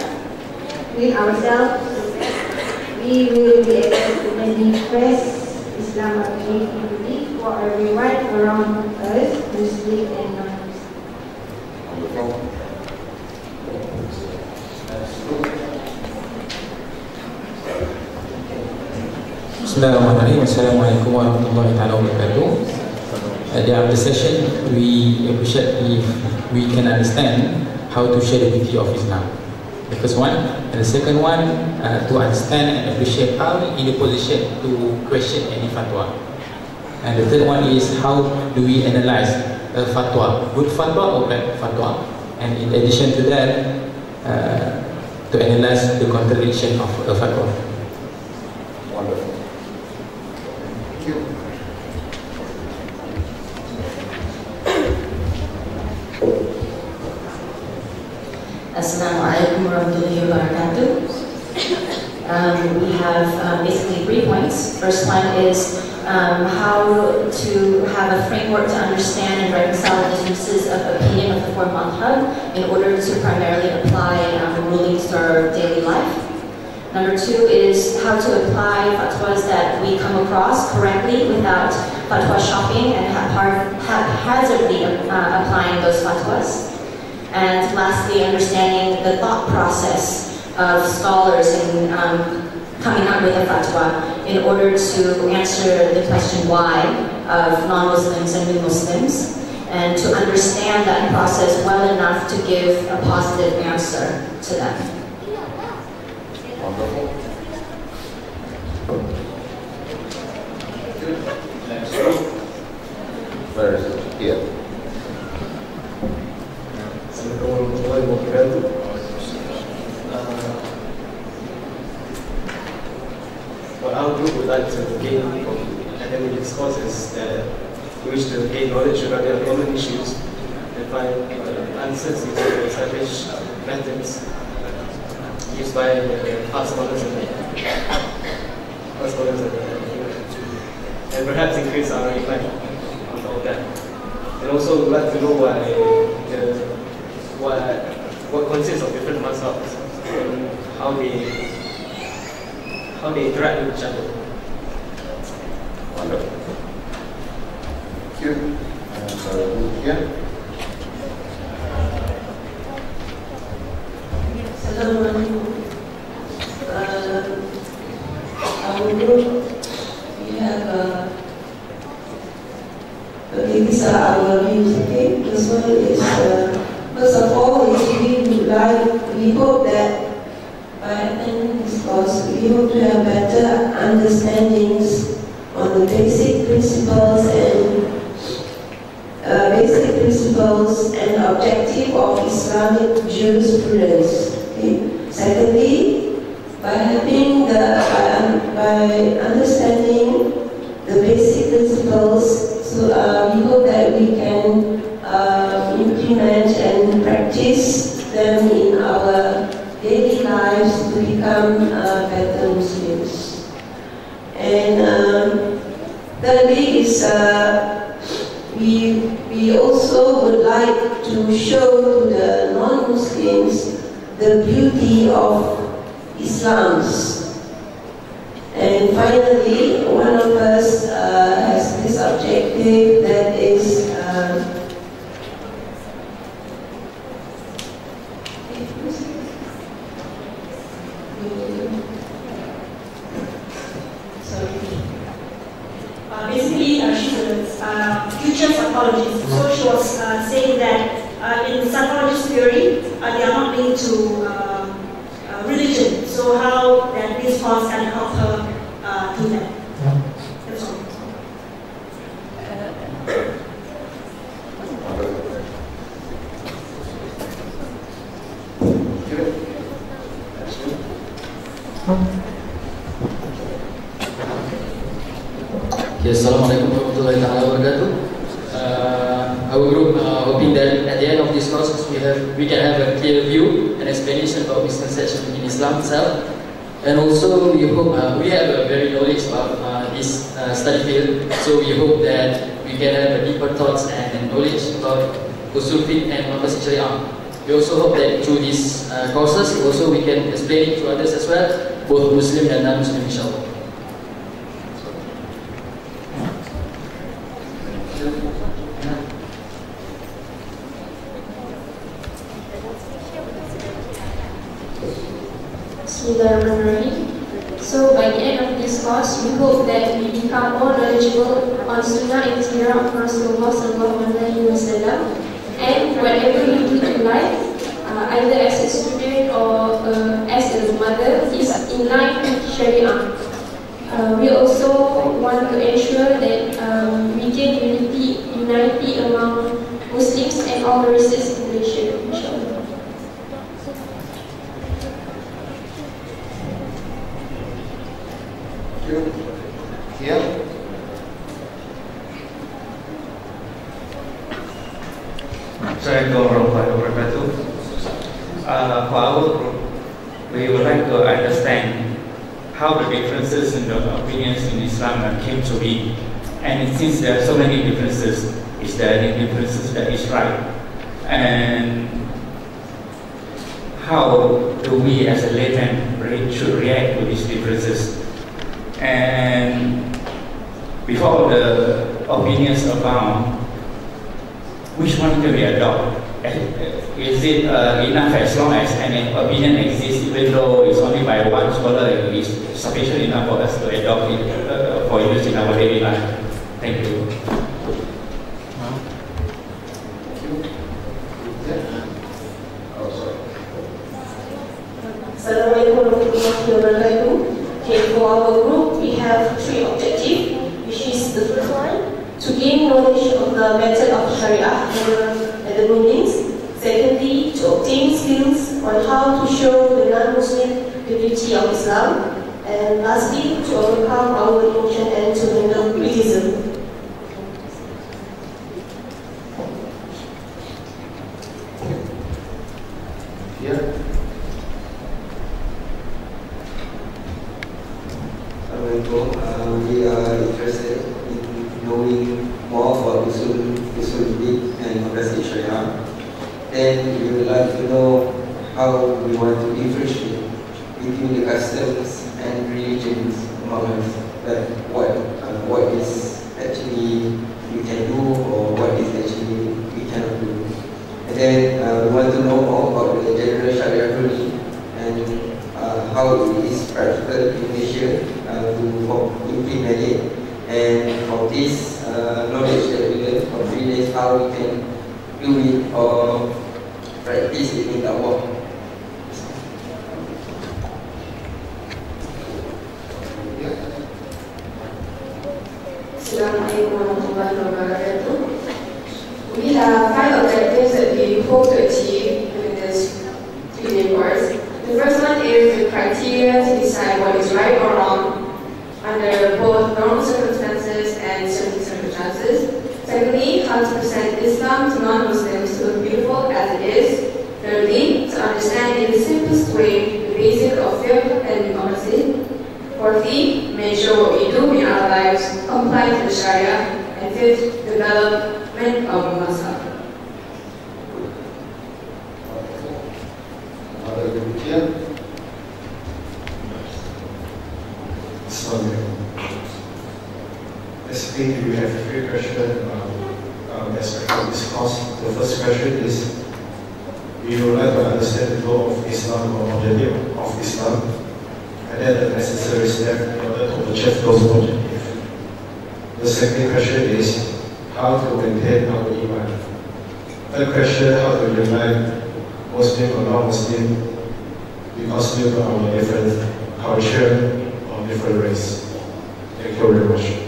[SPEAKER 10] with ourselves. We will be able to manifest Islam objectively for everyone around us, Muslim and non-Muslim.
[SPEAKER 11] Bismillahirrahmanirrahim. Assalamualaikum warahmatullahi wabarakatuh. At the end of the session, we appreciate if we can understand how to share the beauty of Islam. The first one, and the second one, to understand and appreciate how in the position to question any fatwa. And the third one is how do we analyze a fatwa, good fatwa or bad fatwa, and in addition to that, to analyze the contradiction of a fatwa.
[SPEAKER 5] Wonderful. Thank you.
[SPEAKER 12] Assalamualaikum warahmatullahi wabarakatuh. We have basically 3 points. First one is how to have a framework to understand and reconcile the differences of opinion of the 4 madhab in order to primarily apply rulings to our daily life. Number 2 is how to apply fatwas that we come across correctly without fatwa shopping and haphazardly applying those fatwas. And lastly, understanding the thought process of scholars in coming up with a fatwa in order to answer the question why of non-Muslims and new Muslims, and to understand that process well enough to give a positive answer to them.
[SPEAKER 5] Wonderful. Next group. Where is it? Here.
[SPEAKER 13] Assalamualaikum warahmatullahi wabarakatuh. that wish to gain knowledge regarding common issues and find answers in the established methods used by past scholars and perhaps increase our impact on top of that. And also we'd like to know what consists of different mazhabs and how they interact with each other.
[SPEAKER 5] Wonderful. Thank you. Here.
[SPEAKER 14] Assalamualaikum. Our group, we have these are our views, okay? This one is, first of all, we hope that by attending this course, we hope to have better understandings on the basic principles and objective of Islamic jurisprudence. Okay? Secondly, by understanding the basic principles, so we hope that we can implement and practice them in our daily lives to become better Muslims. And thirdly is we also would like to show to the non-Muslims the beauty of Islam. And finally, one of us has this objective that is
[SPEAKER 15] basically, she's a future psychologist. So she was saying that in psychologist theory, they are not linked to religion. So how that this course can help her do that. That's all.
[SPEAKER 16] Assalamualaikum warahmatullahi wabarakatuh. Our group hoping that at the end of this course we can have a clear view and explanation about misconception in Islam itself, and also we hope we have a very knowledge about this study field. So we hope that we can have a deeper thoughts and knowledge about usul fiqh and maqasid syariah. We also hope that through these courses also we can explain it to others as well, both Muslim and non-Muslim, inshallah.
[SPEAKER 6] So by the end of this course, we hope that we become more knowledgeable on Sunnah and Sirah of Rasulullah SAW, and whatever we do in life, either as a student or as a mother, is in line with Sharia. We also want to ensure that we gain unity among Muslims and all races in Malaysia, inshallah.
[SPEAKER 5] Here.
[SPEAKER 17] Assalamualaikum warahmatullahi wabarakatuh. For our group, we would like to understand how the differences in the opinions in Islam came to be. And since there are so many differences, is there any differences that is right? And how do we as a layman should react to these differences? And before the opinions abound, which one can we adopt? Is it enough as long as an opinion exists, even though it's only by one scholar, it is sufficient enough for us to adopt it for use in our daily life? Thank you.
[SPEAKER 14] Assalamualaikum warahmatullahi wabarakatuh. Okay, for our group, we have 3 objectives, which is the first one, to gain knowledge of the method of Sharia and the rulings. Secondly, to obtain skills on how to show the non-Muslim the beauty of Islam. And lastly, to overcome our emotion and to handle criticism.
[SPEAKER 9] Then we would like to know how we want to differentiate between the customs and religions among us. Like what is actually we can do or what is actually we cannot do. And then we want to know more about the general Sharia ruling and how it is practical in Malaysia to implement it. And from this knowledge that we learn from 3 days, how we can do it or practice it in our work.
[SPEAKER 6] Assalamualaikum warahmatullahi wabarakatuh. We have 5 objectives that we hope to achieve in this 3-day course. The first one is the criteria to decide what is right or wrong under both normal circumstances and certain circumstances. Secondly, how to present Islam to non-Muslims to look beautiful as it is. Thirdly, to understand in the simplest way the basic of fiqh and democracy. Fourthly, make sure what we do in our lives comply to the Sharia. And fifth, development of mazhab.
[SPEAKER 18] Basically, we have 3 questions as part of this course. The first question is, we would like to understand the goal of Islam or objective of Islam, and then the necessary step in order to achieve those objectives. The second question is, how to maintain our iman. Third question, how to unite Muslim or non-Muslim because we have our different culture or different race. Thank you very much.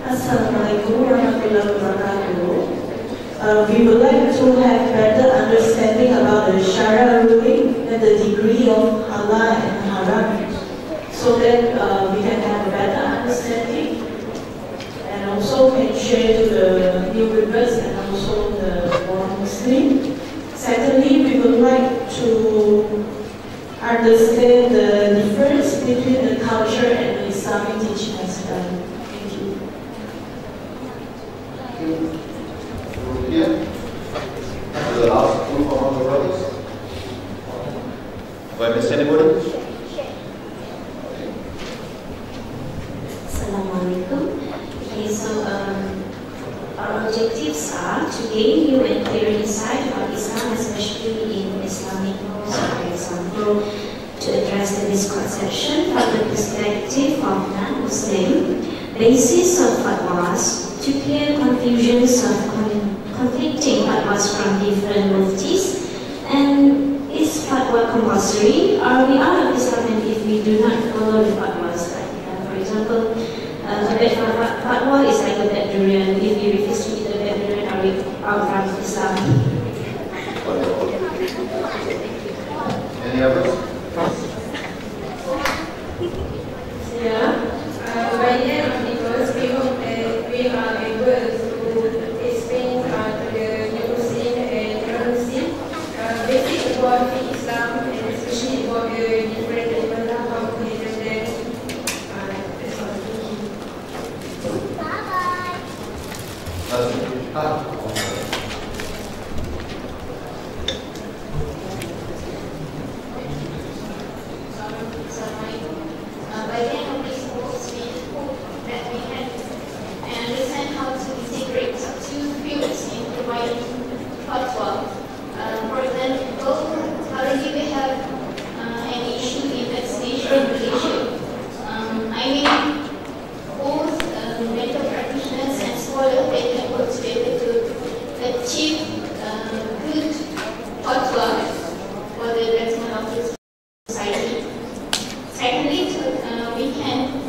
[SPEAKER 10] Assalamualaikum warahmatullahi wabarakatuh. We would like to have better understanding about the Sharia ruling and the degree of halal and haram, so that we can have a better understanding and also can share to the new members and also the non-Muslim. Secondly, we would like to understand the difference between the culture and the Islamic teaching as well. Thank you.
[SPEAKER 5] Here, the last group among the brothers. Have I missed anybody?
[SPEAKER 12] Assalamualaikum. Okay, so our objectives are to gain new and clear insight about Islam, especially in Islamic laws, for example, to address the misconception from the perspective of non-Muslim, basis of fatwas, to clear confusions of conflicting fatwas from different muftis, and is fatwa compulsory? Are we out of Islam if we do not follow the fatwas? For example, a bad fatwa is like a bad durian. If we refuse to eat a bad durian, are we out of Islam?
[SPEAKER 5] Any others?
[SPEAKER 6] Yeah. By the end of the course, we hope that we are able to explain to the new Muslim and non-Muslim basic about Islam and especially about the different elements of how to handle them. That's all. Bye-bye.
[SPEAKER 12] By the end of this course, we hope that we can understand how to integrate up to fields in providing fatwa. For example, currently we have an issue in vaccination in Malaysia. I mean, both medical practitioners and scholars, they can work together to achieve good fatwa for the betterment of the society. Secondly, we can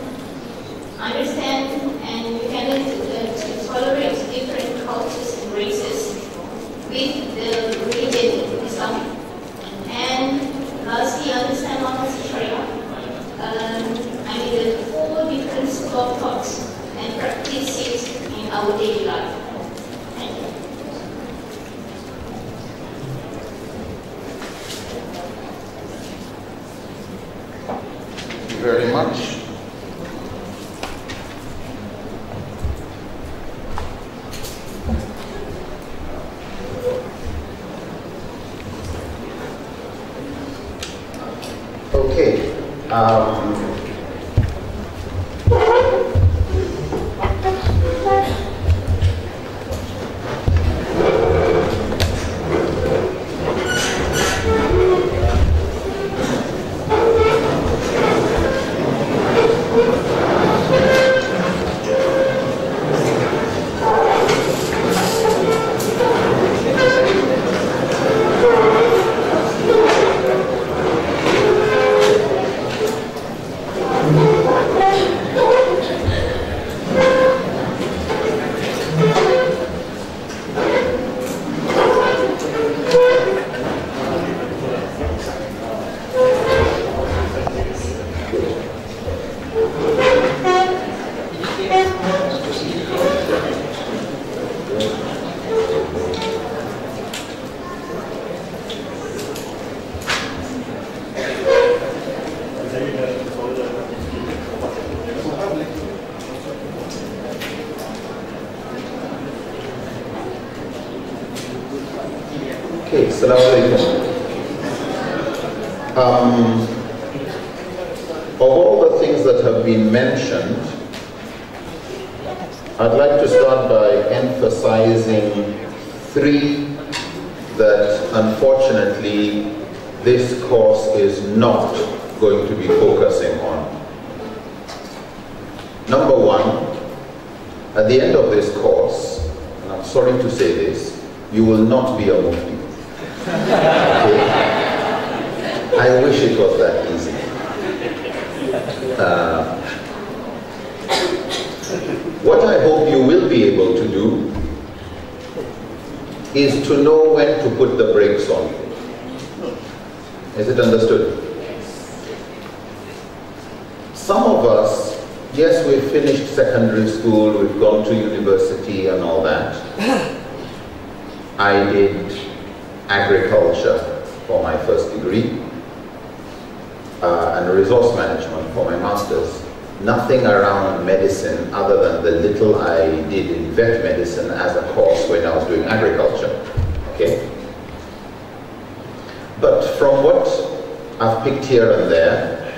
[SPEAKER 12] understand and we can learn to tolerate different cultures and races with the religion Islam. And lastly, understand what is Sharia. I mean the 4 different school of thoughts and practice it in our daily life. Thank you.
[SPEAKER 5] Thank you very much. Okay. Okay, Assalamu alaikum. Of all the things that have been mentioned, I'd like to start by emphasizing three that unfortunately this course is not going to be focusing on. Number one, at the end of this course, and I'm sorry to say this, you will not be a mufti. Okay? I wish it was that easy. What I hope you will be able to do is to know when to put the brakes on. Is it understood? Some of us, yes, we've finished secondary school, we've gone to university and all that. I did agriculture for my first degree and resource management for my master's. Nothing around medicine other than the little I did in vet medicine as a course when I was doing agriculture. Okay? But from what I've picked here and there,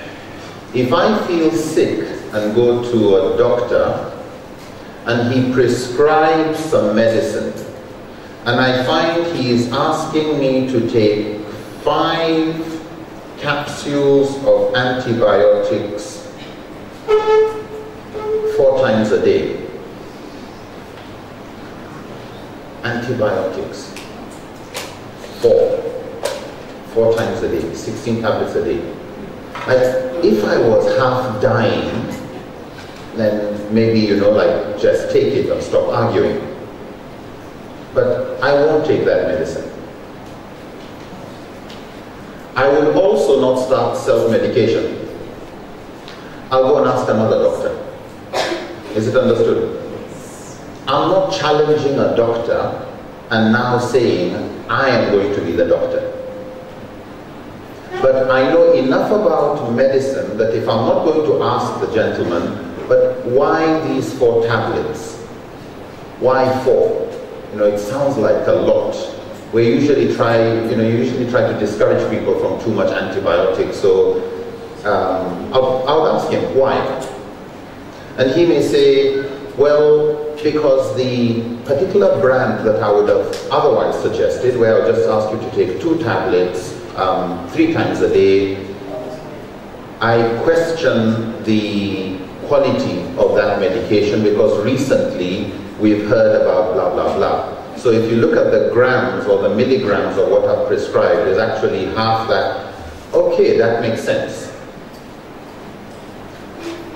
[SPEAKER 5] if I feel sick and go to a doctor and he prescribes some medicine, and I find he is asking me to take 5 capsules of antibiotics 4 times a day. Antibiotics. 4 times a day, 16 tablets a day. If I was half dying, then maybe, you know, like, just take it and stop arguing. But I won't take that medicine. I will also not start self-medication. I'll go and ask another doctor. Is it understood? I'm not challenging a doctor and now saying, I am going to be the doctor. But I know enough about medicine that if I'm not going to ask the gentleman, but why these 4 tablets? Why 4? You know, it sounds like a lot. We usually try, to discourage people from too much antibiotics. So I'll ask him why, and he may say, well, because the particular brand that I would have otherwise suggested, where I'll just ask you to take 2 tablets 3 times a day, I question the quality of that medication because recently we've heard about blah, blah, blah. So if you look at the grams or the milligrams of what I've prescribed, is actually half that. Okay, that makes sense.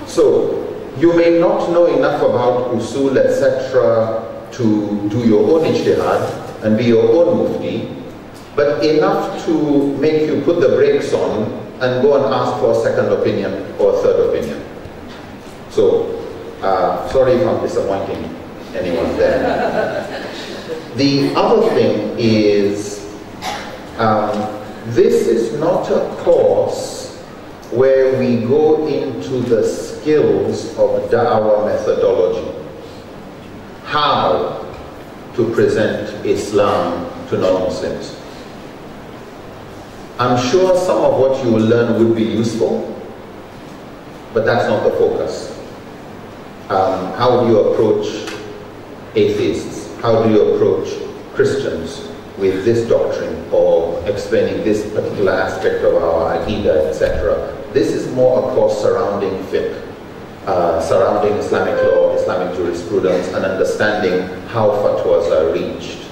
[SPEAKER 5] So you may not know enough about usul, etc. to do your own ijtihad and be your own mufti, but enough to make you put the brakes on and go and ask for a second opinion or a third opinion. So, sorry if I'm disappointing anyone there. The other thing is, this is not a course where we go into the skills of da'wah methodology. How to present Islam to non-Muslims. I'm sure some of what you will learn would be useful, but that's not the focus. How do you approach atheists? How do you approach Christians with this doctrine or explaining this particular aspect of our Aqidah, etc.? This is more a course surrounding fiqh, surrounding Islamic law, Islamic jurisprudence, and understanding how fatwas are reached.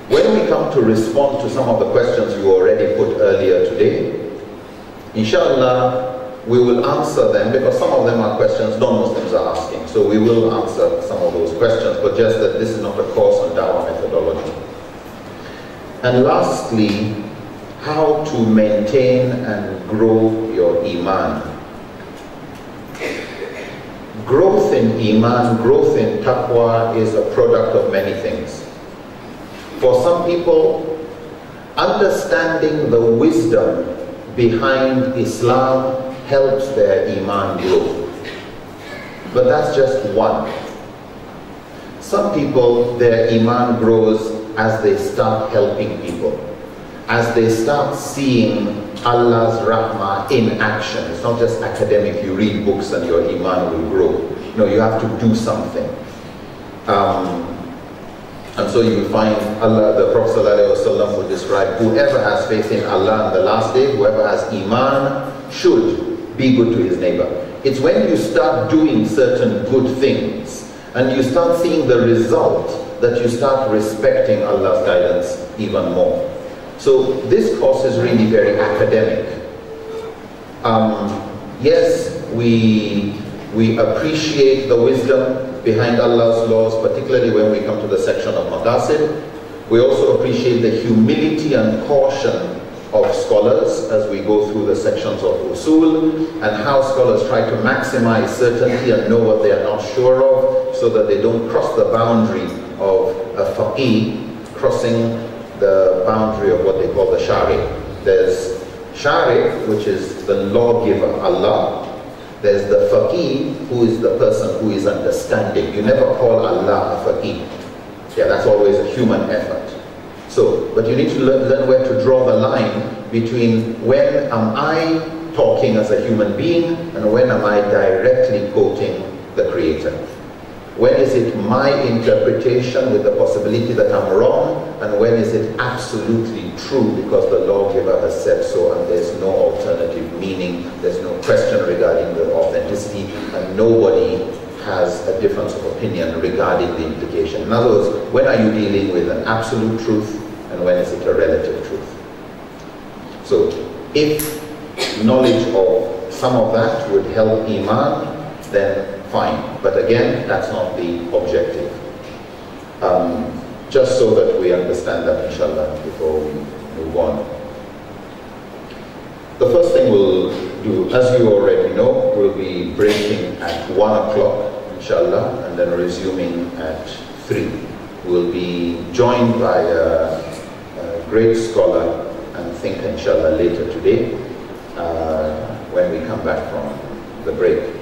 [SPEAKER 5] When we come to respond to some of the questions you already put earlier today, inshallah, we will answer them because some of them are questions non-Muslims are asking. So we will answer some of those questions, but just that this is not a course on dawah methodology. And lastly, how to maintain and grow your iman. Growth in iman, growth in taqwa is a product of many things. For some people, understanding the wisdom behind Islam helps their iman grow. But that's just one. Some people, their iman grows as they start helping people, as they start seeing Allah's rahmah in action. It's not just academic, you read books and your iman will grow. No, you have to do something. And so you find Allah, the Prophet ﷺ would describe whoever has faith in Allah on the last day, whoever has iman should be good to his neighbor. It's when you start doing certain good things and you start seeing the result that you start respecting Allah's guidance even more. So this course is really very academic. Yes, we appreciate the wisdom behind Allah's laws, particularly when we come to the section of maqasid. We also appreciate the humility and caution of scholars as we go through the sections of usul, and how scholars try to maximize certainty and know what they are not sure of, so that they don't cross the boundary of a faqih crossing the boundary of what they call the shari. There's shari, which is the lawgiver, Allah. There's the faqih, who is the person who is understanding. You never call Allah a faqih. Yeah, that's always a human effort. So, but you need to learn where to draw the line between when am I talking as a human being and when am I directly quoting the Creator. When is it my interpretation with the possibility that I'm wrong, and when is it absolutely true because the lawgiver has said so and there's no alternative meaning, there's no question regarding the authenticity, and nobody has a difference of opinion regarding the implication. In other words, when are you dealing with an absolute truth and when is it a relative truth? So if knowledge of some of that would help iman, then fine. But again, that's not the objective. Just so that we understand that, inshallah, before we move on. The first thing we'll do, as you already know, we'll be breaking at 1 o'clock, inshallah, and then resuming at 3. We'll be joined by a great scholar and thinker, inshallah, later today, when we come back from the break.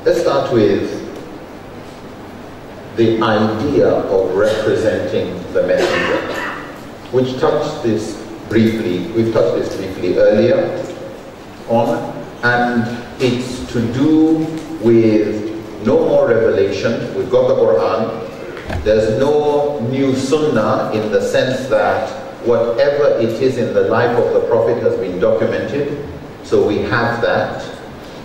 [SPEAKER 5] Let's start with the idea of representing the messenger, which touched this briefly, we've touched this briefly earlier on, and it's to do with no more revelation. We've got the Quran. There's no new sunnah in the sense that whatever it is in the life of the Prophet has been documented, so we have that.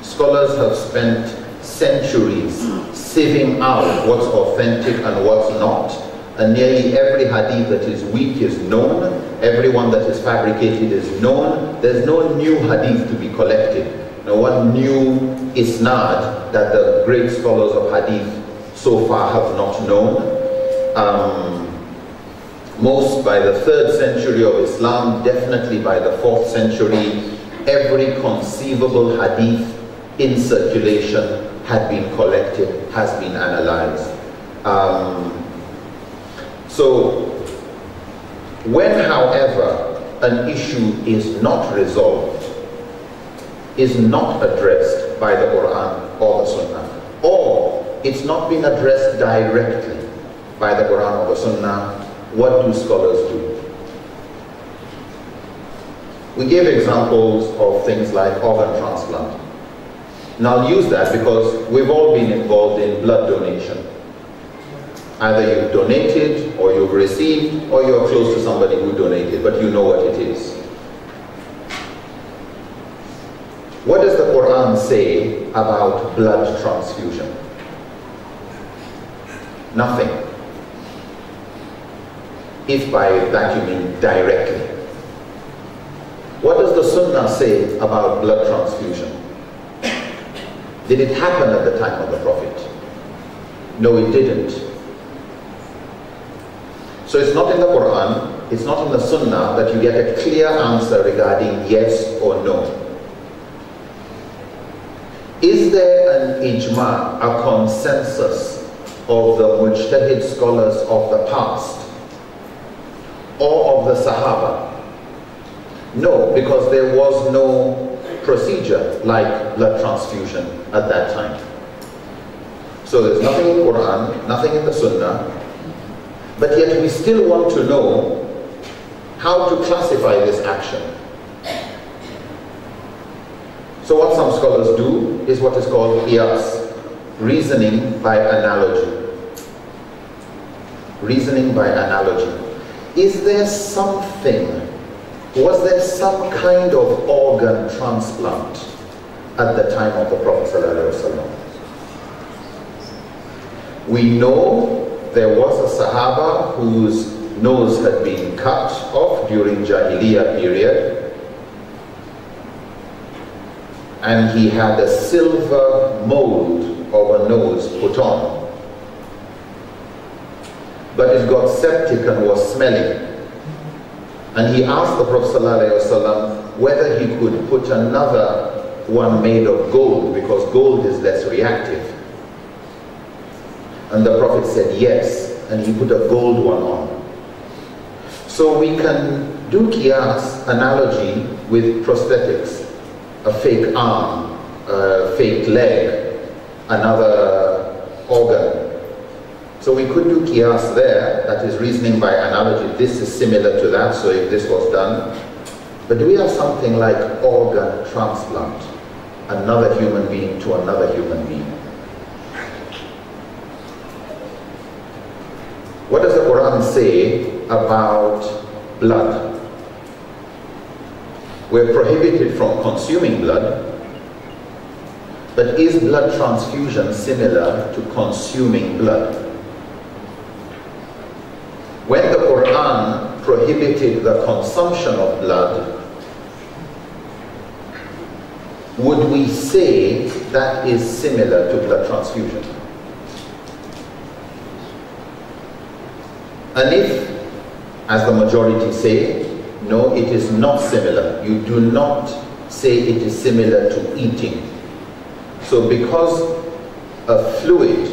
[SPEAKER 5] Scholars have spent centuries sieving out what's authentic and what's not, and nearly every hadith that is weak is known, every one that is fabricated is known. There's no new hadith to be collected, no one new isnad that the great scholars of hadith so far have not known. Most by the 3rd century of Islam, definitely by the 4th century, every conceivable hadith in circulation had been collected, has been analyzed. So, when, however, an issue is not resolved, is not addressed by the Quran or the Sunnah, or it's not been addressed directly by the Quran or the Sunnah, what do scholars do? We gave examples of things like organ transplant. Now I'll use that because we've all been involved in blood donation. Either you've donated, or you've received, or you're close to somebody who donated, but you know what it is. What does the Quran say about blood transfusion? Nothing. If by that you mean directly. What does the Sunnah say about blood transfusion? Did it happen at the time of the Prophet? No, it didn't. So it's not in the Quran, it's not in the Sunnah that you get a clear answer regarding yes or no. Is there an ijma, a consensus of the mujtahid scholars of the past or of the Sahaba? No, because there was no procedure like blood transfusion at that time. So there's nothing in the Quran, nothing in the Sunnah, but yet we still want to know how to classify this action. So what some scholars do is what is called qiyas, reasoning by analogy. Reasoning by analogy. Is there something, was there some kind of organ transplant at the time of the Prophet ﷺ? We know there was a Sahaba whose nose had been cut off during Jahiliyyah period, and he had a silver mold of a nose put on, but it got septic and was smelling, and he asked the Prophet ﷺ whether he could put another one made of gold, because gold is less reactive. And the Prophet said yes, and he put a gold one on. So we can do qiyas, analogy, with prosthetics. A fake arm, a fake leg, another organ. So we could do qiyas there, that is reasoning by analogy. This is similar to that, so if this was done. But do we have something like organ transplant? Another human being to another human being. What does the Quran say about blood? We're prohibited from consuming blood, but is blood transfusion similar to consuming blood? When the Quran prohibited the consumption of blood, would we say that is similar to blood transfusion? And if, as the majority say, no, it is not similar, you do not say it is similar to eating. So because a fluid,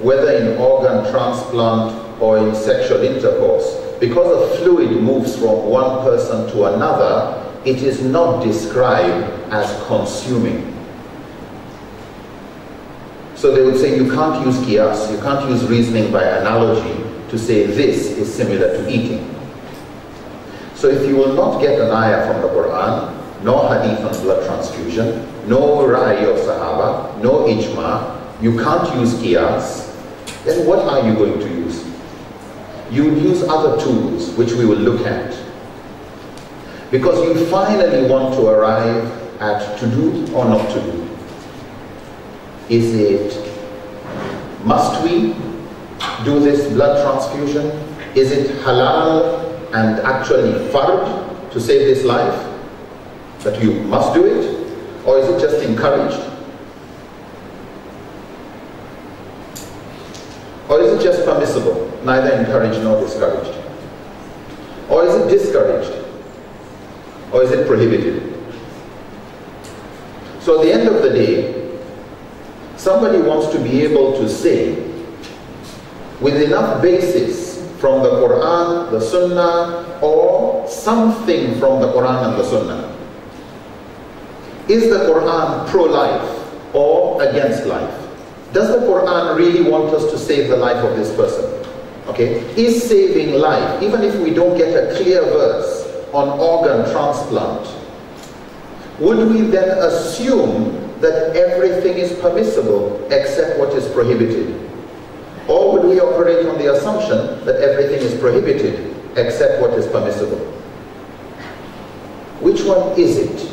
[SPEAKER 5] whether in organ transplant or in sexual intercourse, because a fluid moves from one person to another, it is not described as consuming. So they would say you can't use qiyas, you can't use reasoning by analogy to say this is similar to eating. So if you will not get an ayah from the Quran, no hadith on blood transfusion, no ra'i of Sahaba, no ijma, you can't use qiyas, then what are you going to use? You would use other tools which we will look at. Because you finally want to arrive at to do or not to do. Is it, must we do this blood transfusion? Is it halal and actually fard to save this life, that you must do it? Or is it just encouraged? Or is it just permissible, neither encouraged nor discouraged? Or is it discouraged? Or is it prohibited? So at the end of the day, somebody wants to be able to say, with enough basis from the Quran, the Sunnah, or something from the Quran and the Sunnah, is the Quran pro-life or against life? Does the Quran really want us to save the life of this person? Okay? Is saving life, even if we don't get a clear verse, on organ transplant, would we then assume that everything is permissible except what is prohibited? Or would we operate on the assumption that everything is prohibited except what is permissible? Which one is it?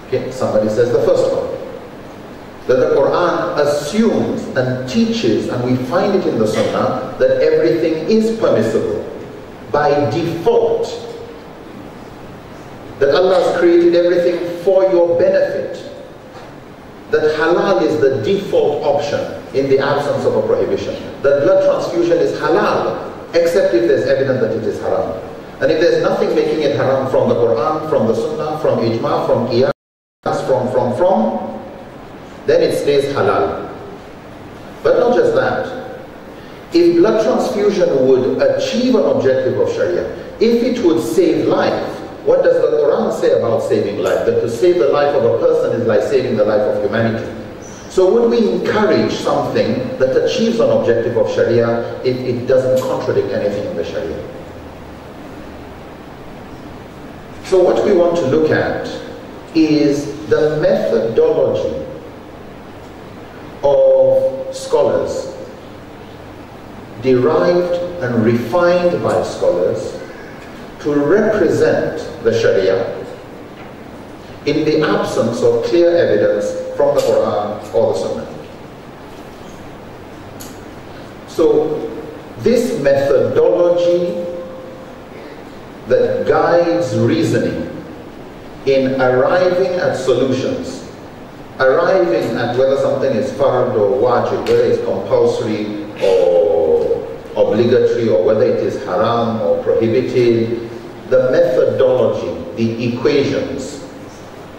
[SPEAKER 5] Okay, somebody says the first one. That the Quran assumes and teaches, and we find it in the Sunnah, that everything is permissible by default. That Allah has created everything for your benefit. That halal is the default option in the absence of a prohibition. That blood transfusion is halal, except if there's evidence that it is haram. And if there's nothing making it haram from the Quran, from the Sunnah, from Ijma, from Qiyas, from, then it stays halal. But not just that. If blood transfusion would achieve an objective of Sharia, if it would save life, what does the Quran say about saving life? That to save the life of a person is like saving the life of humanity. So would we encourage something that achieves an objective of Sharia if it doesn't contradict anything in the Sharia? So what we want to look at is the methodology of scholars, derived and refined by scholars, to represent the Sharia in the absence of clear evidence from the Quran or the Sunnah. So this methodology that guides reasoning in arriving at solutions, arriving at whether something is fard or wajib, whether it's compulsory or obligatory, or whether it is haram or prohibited, the methodology, the equations,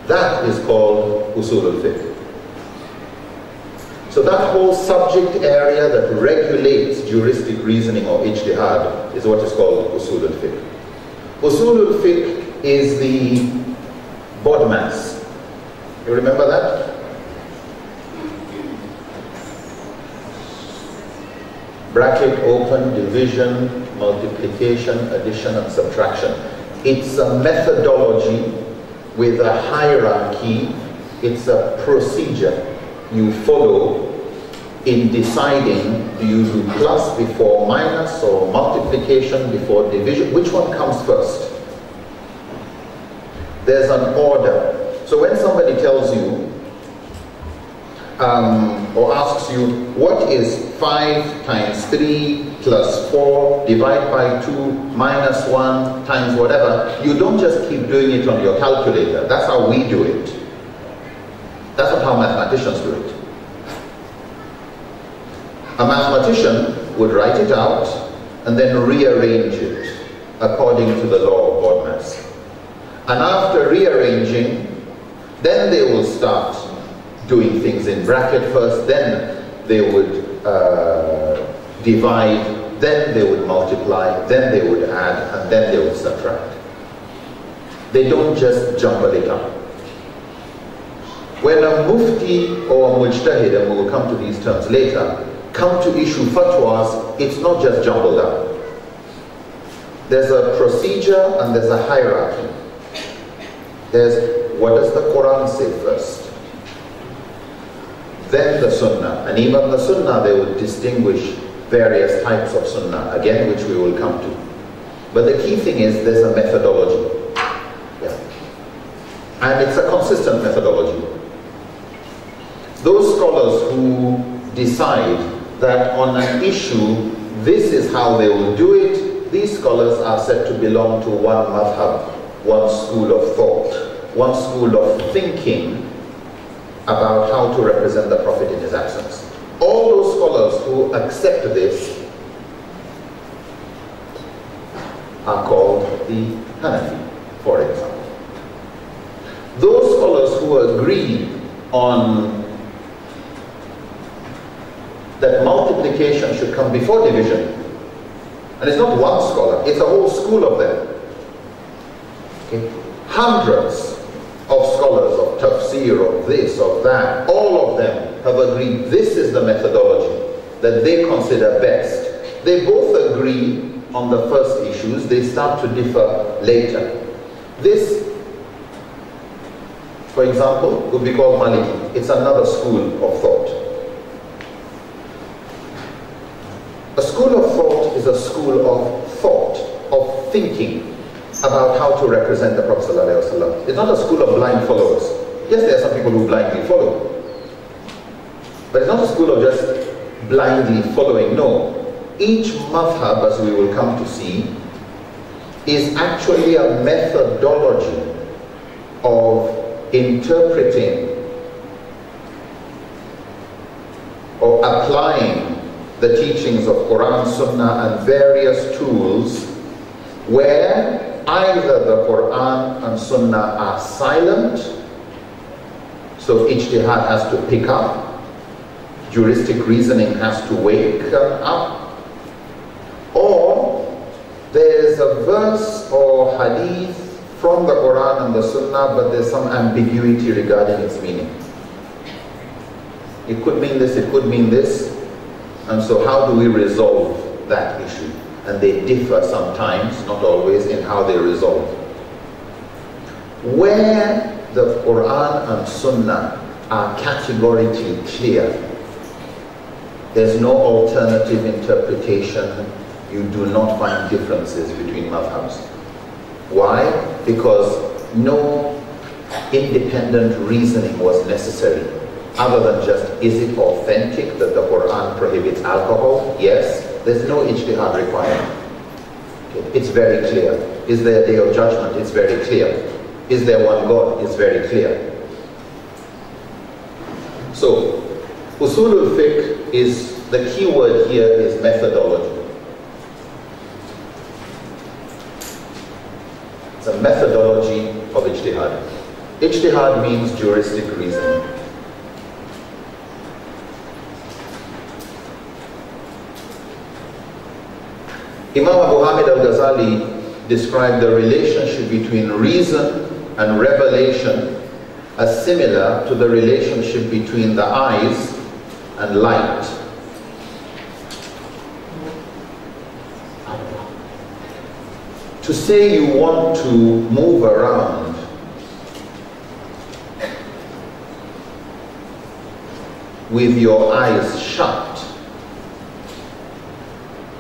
[SPEAKER 5] that is called usul al-fiqh. So that whole subject area that regulates juristic reasoning or ijtihad is what is called usul al-fiqh. Usul al-fiqh is the BODMAS. You remember that? Bracket open, division, multiplication, addition and subtraction. It's a methodology with a hierarchy. It's a procedure you follow in deciding, do you do plus before minus or multiplication before division? Which one comes first? There's an order. So when somebody tells you or asks you, what is 5 times 3 plus 4 divided by 2 minus 1 times whatever, you don't just keep doing it on your calculator. That's how we do it. That's not how mathematicians do it. A mathematician would write it out and then rearrange it according to the law of BODMAS. And after rearranging, then they will start doing things in bracket first, then they would divide, then they would multiply, then they would add, and then they would subtract. They don't just jumble it up. When a mufti or a mujtahid, and we will come to these terms later, come to issue fatwas, it's not just jumbled up. There's a procedure and there's a hierarchy. There's what does the Quran say first? Then the Sunnah. And even the Sunnah, they would distinguish various types of Sunnah, again, which we will come to. But the key thing is there's a methodology. Yeah. And it's a consistent methodology. Those scholars who decide that on an issue, this is how they will do it, these scholars are said to belong to one madhab, one school of thought, one school of thinking about how to represent the Prophet in his absence. All those scholars who accept this are called the Hanafi, for example. Those scholars who agree on that multiplication should come before division, and it's not one scholar, it's a whole school of them. Okay? Hundreds of scholars of tafsir, of this, of that, all of them have agreed this is the methodology that they consider best. They both agree on the first issues, they start to differ later. This, for example, would be called Maliki. It's another school of thought. A school of thought is a school of thought, of thinking about how to represent the Prophet ﷺ. It's not a school of blind followers. Yes, there are some people who blindly follow, but it's not a school of just blindly following. No. Each madhab, as we will come to see, is actually a methodology of interpreting or applying the teachings of Quran, Sunnah and various tools where either the Quran and Sunnah are silent, so ijtihad has to pick up, juristic reasoning has to wake up, or there's a verse or hadith from the Quran and the Sunnah, but there's some ambiguity regarding its meaning. It could mean this, it could mean this, and so how do we resolve that issue? And they differ sometimes, not always, in how they resolve. Where the Quran and Sunnah are categorically clear, there's no alternative interpretation, you do not find differences between madhabs. Why? Because no independent reasoning was necessary, other than just, is it authentic that the Quran prohibits alcohol? Yes. There's no ijtihad required. Okay. It's very clear. Is there a day of judgment? It's very clear. Is there one God? It's very clear. So, usulul fiqh is, the key word here is methodology. It's a methodology of ijtihad. Ijtihad means juristic reasoning. Imam Abu Hamid al-Ghazali described the relationship between reason and revelation as similar to the relationship between the eyes and light. To say you want to move around with your eyes shut,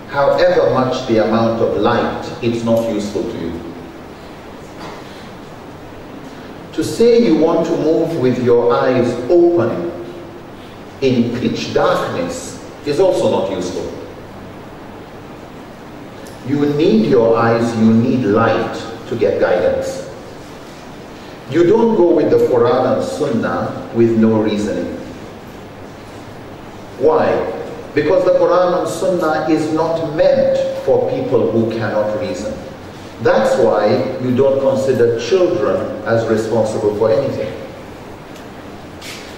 [SPEAKER 5] however much the amount of light, it's not useful to you. To say you want to move with your eyes open in pitch darkness is also not useful. You need your eyes, you need light to get guidance. You don't go with the Quran and Sunnah with no reasoning. Why? Because the Quran and Sunnah is not meant for people who cannot reason. That's why you don't consider children as responsible for anything.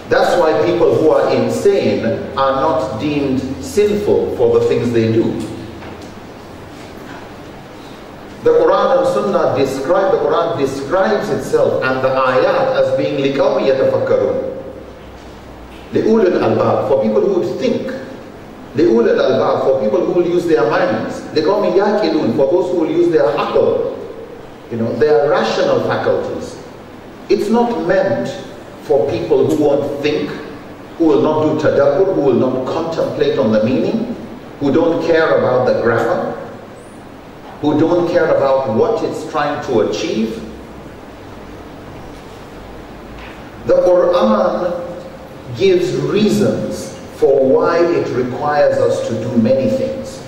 [SPEAKER 5] That's why people who are insane are not deemed sinful for the things they do. The Quran and Sunnah describe, the Quran describes itself and the ayat as being لِقَوْمِ يَتَفَكَّرُونَ لِأُولِ الْأَلْبَابِ, for people who would think. لِأُولِ الْأَلْبَابِ, for people who will use their minds. لِقَوْمِ يَأْكِلُونَ, for those who will use their aql, their rational faculties. It's not meant for people who won't think, who will not do tadabbur, who will not contemplate on the meaning, who don't care about the grammar, who don't care about what it's trying to achieve. The Quran gives reasons for why it requires us to do many things.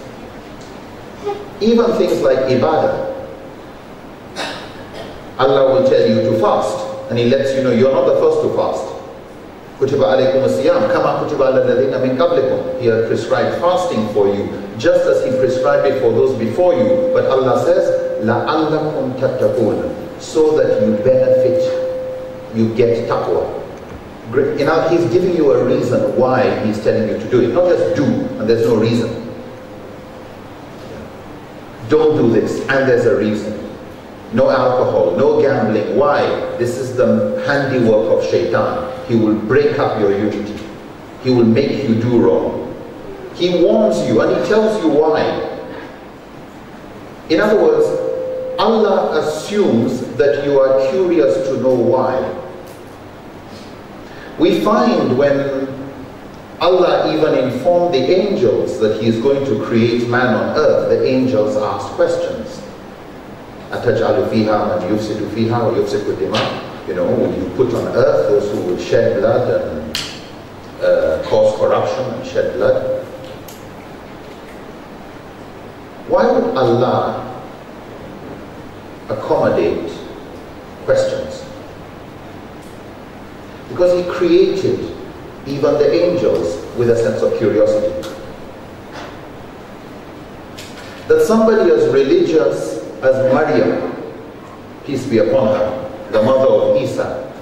[SPEAKER 5] Even things like ibadah. Allah will tell you to fast, and He lets you know you're not the first to fast. Kutiba alaykum as-siyam kama kutiba ala alladhina min qablikum. He has prescribed fasting for you, just as He prescribed it for those before you. But Allah says, لَعَلَّكُمْ تَتَّقُونَ, so that you benefit, you get taqwa. He's giving you a reason why He's telling you to do it. Not just do, and there's no reason. Don't do this, and there's a reason. No alcohol, no gambling. Why? This is the handiwork of shaitan. He will break up your unity. He will make you do wrong. He warns you and He tells you why. In other words, Allah assumes that you are curious to know why. We find when Allah even informed the angels that He is going to create man on earth, the angels asked questions. أَتَجْعَلُ فِيهَا مَنْ يُفْسِدُ فِيهَا وَيُفْسِدُ الدِّمَاءَ. You know, will you put on earth those who will shed blood and cause corruption and shed blood? Why would Allah accommodate questions? Because He created even the angels with a sense of curiosity. That somebody as religious as Maryam, peace be upon her, the mother of Isa,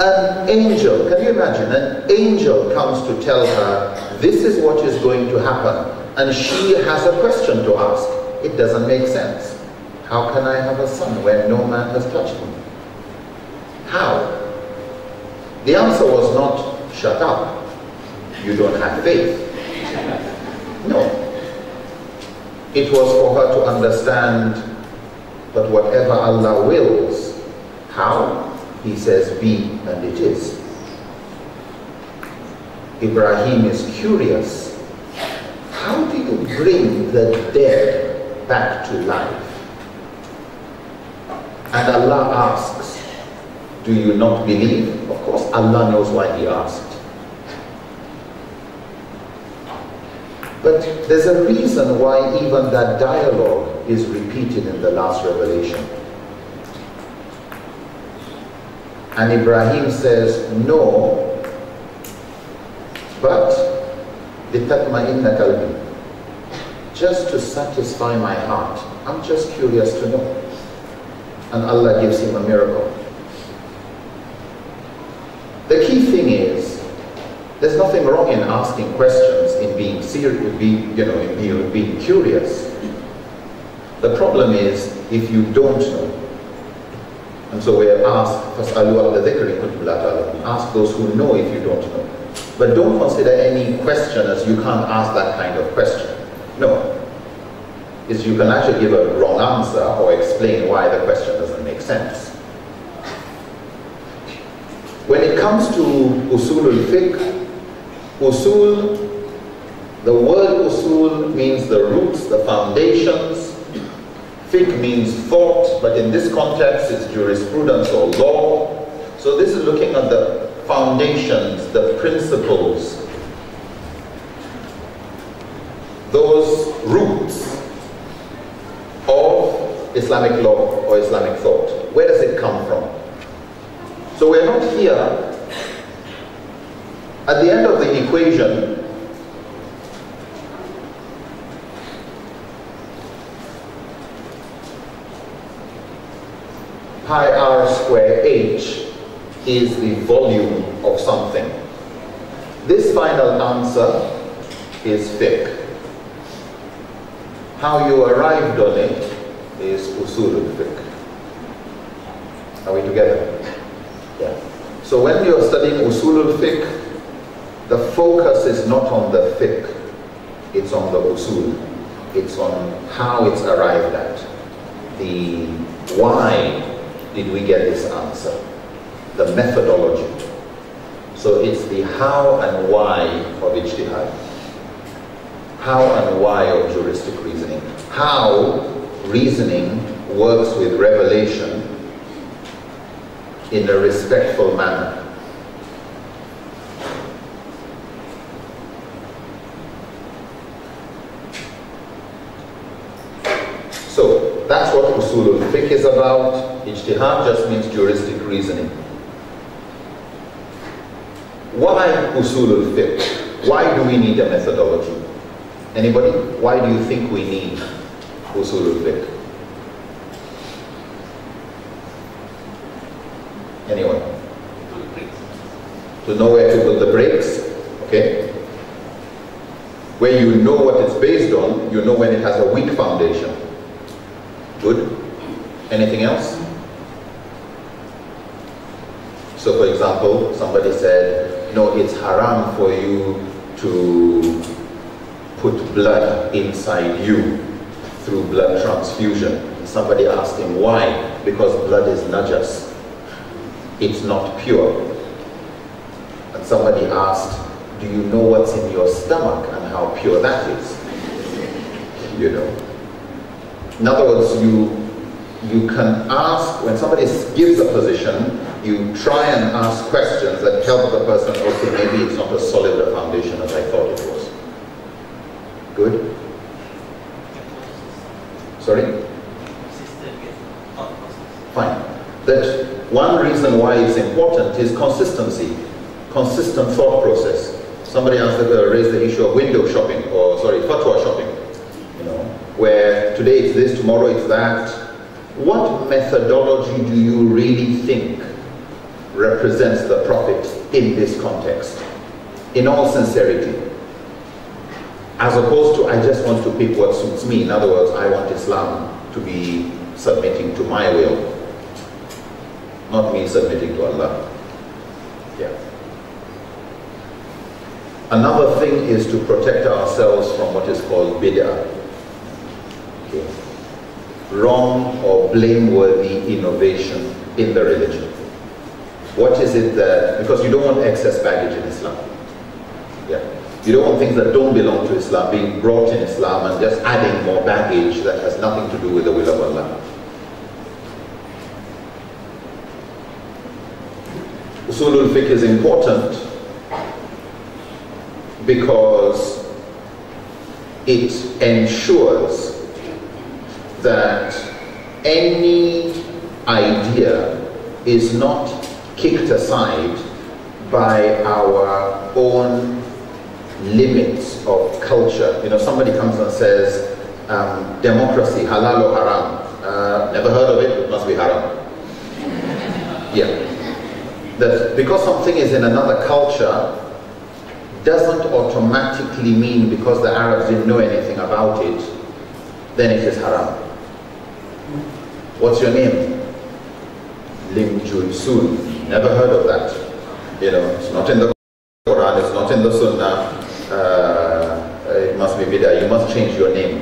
[SPEAKER 5] an angel, can you imagine, an angel comes to tell her, this is what is going to happen, and she has a question to ask. It doesn't make sense. How can I have a son when no man has touched me? How? The answer was not, shut up, you don't have faith. No. It was for her to understand that whatever Allah wills, how? He says be, and it is. Ibrahim is curious. How do you bring the dead back to life? And Allah asks, do you not believe? Of course, Allah knows why He asked. But there's a reason why even that dialogue is repeated in the last revelation. And Ibrahim says, no, but لِتَطْمَئِنَّ قَلْبِي, just to satisfy my heart. I'm just curious to know. And Allah gives him a miracle. The key thing is, there's nothing wrong in asking questions, in being serious, in being curious. The problem is if you don't know. And so we are asked, فَاسْأَلُوا أَهْلَ الذِّكْرِ إِن كُنتُمْ لَا تَعْلَمُونَ. Ask those who know if you don't know. But don't consider any question as you can't ask that kind of question. No. Is you can actually give a wrong answer or explain why the question doesn't make sense. When it comes to usul al-fiqh, usul, the word usul means the roots, the foundations. Fiqh means thought, but in this context it's jurisprudence or law. So this is looking at the foundations, the principles, those roots of Islamic law or Islamic thought. Where does it come from? So we're not here at the end of the equation. Pi r square h is the volume of something. This final answer is fiqh. How you arrived on it is usul al-fiqh. Are we together? Yeah. So when you're studying usul al-fiqh, the focus is not on the fiqh, it's on the usul. It's on how it's arrived at. The why did we get this answer? The methodology. So it's the how and why of ijtihad. How and why of juristic reasoning. How reasoning works with revelation in a respectful manner. So that's what usul al-fiqh is about. Ijtihad just means juristic reasoning. Why usul al-fiqh? Why do we need a methodology? Anybody? Why do you think we need usul al-fiqh? Anyone? To know where to put the brakes, okay? Where you know what it's based on, you know when it has a weak foundation. Good? Anything else? So for example, somebody said, no, it's haram for you to put blood inside you. through blood transfusion. Somebody asked him why, because blood is najas. It's not pure. And somebody asked, do you know what's in your stomach and how pure that is? You know. In other words, you can ask, when somebody gives a position, you try and ask questions that help the person, okay, maybe it's not as solid a foundation as I thought it was. Good? Sorry? Fine. That one reason why it's important is consistency, consistent thought process. Somebody raised the issue of window shopping, or sorry, fatwa shopping, you know, where today it's this, tomorrow it's that. What methodology do you really think represents the Prophet in this context? In all sincerity. As opposed to, I just want to pick what suits me. In other words, I want Islam to be submitting to my will, not me submitting to Allah. Yeah. Another thing is to protect ourselves from what is called bid'ah. Okay. Wrong or blameworthy innovation in the religion. What is it that, because you don't want excess baggage in Islam. Yeah. You don't want things that don't belong to Islam being brought in Islam and just adding more baggage that has nothing to do with the will of Allah. Usulul fiqh is important because it ensures that any idea is not kicked aside by our own limits of culture. You know, somebody comes and says, democracy, halal or haram. Never heard of it, it must be haram. Yeah. That because something is in another culture doesn't automatically mean because the Arabs didn't know anything about it, then it is haram. What's your name? Lim Jun Sun. Never heard of that. You know, it's not in the Quran, it's not in the Sunnah. It must be bid'ah. You must change your name.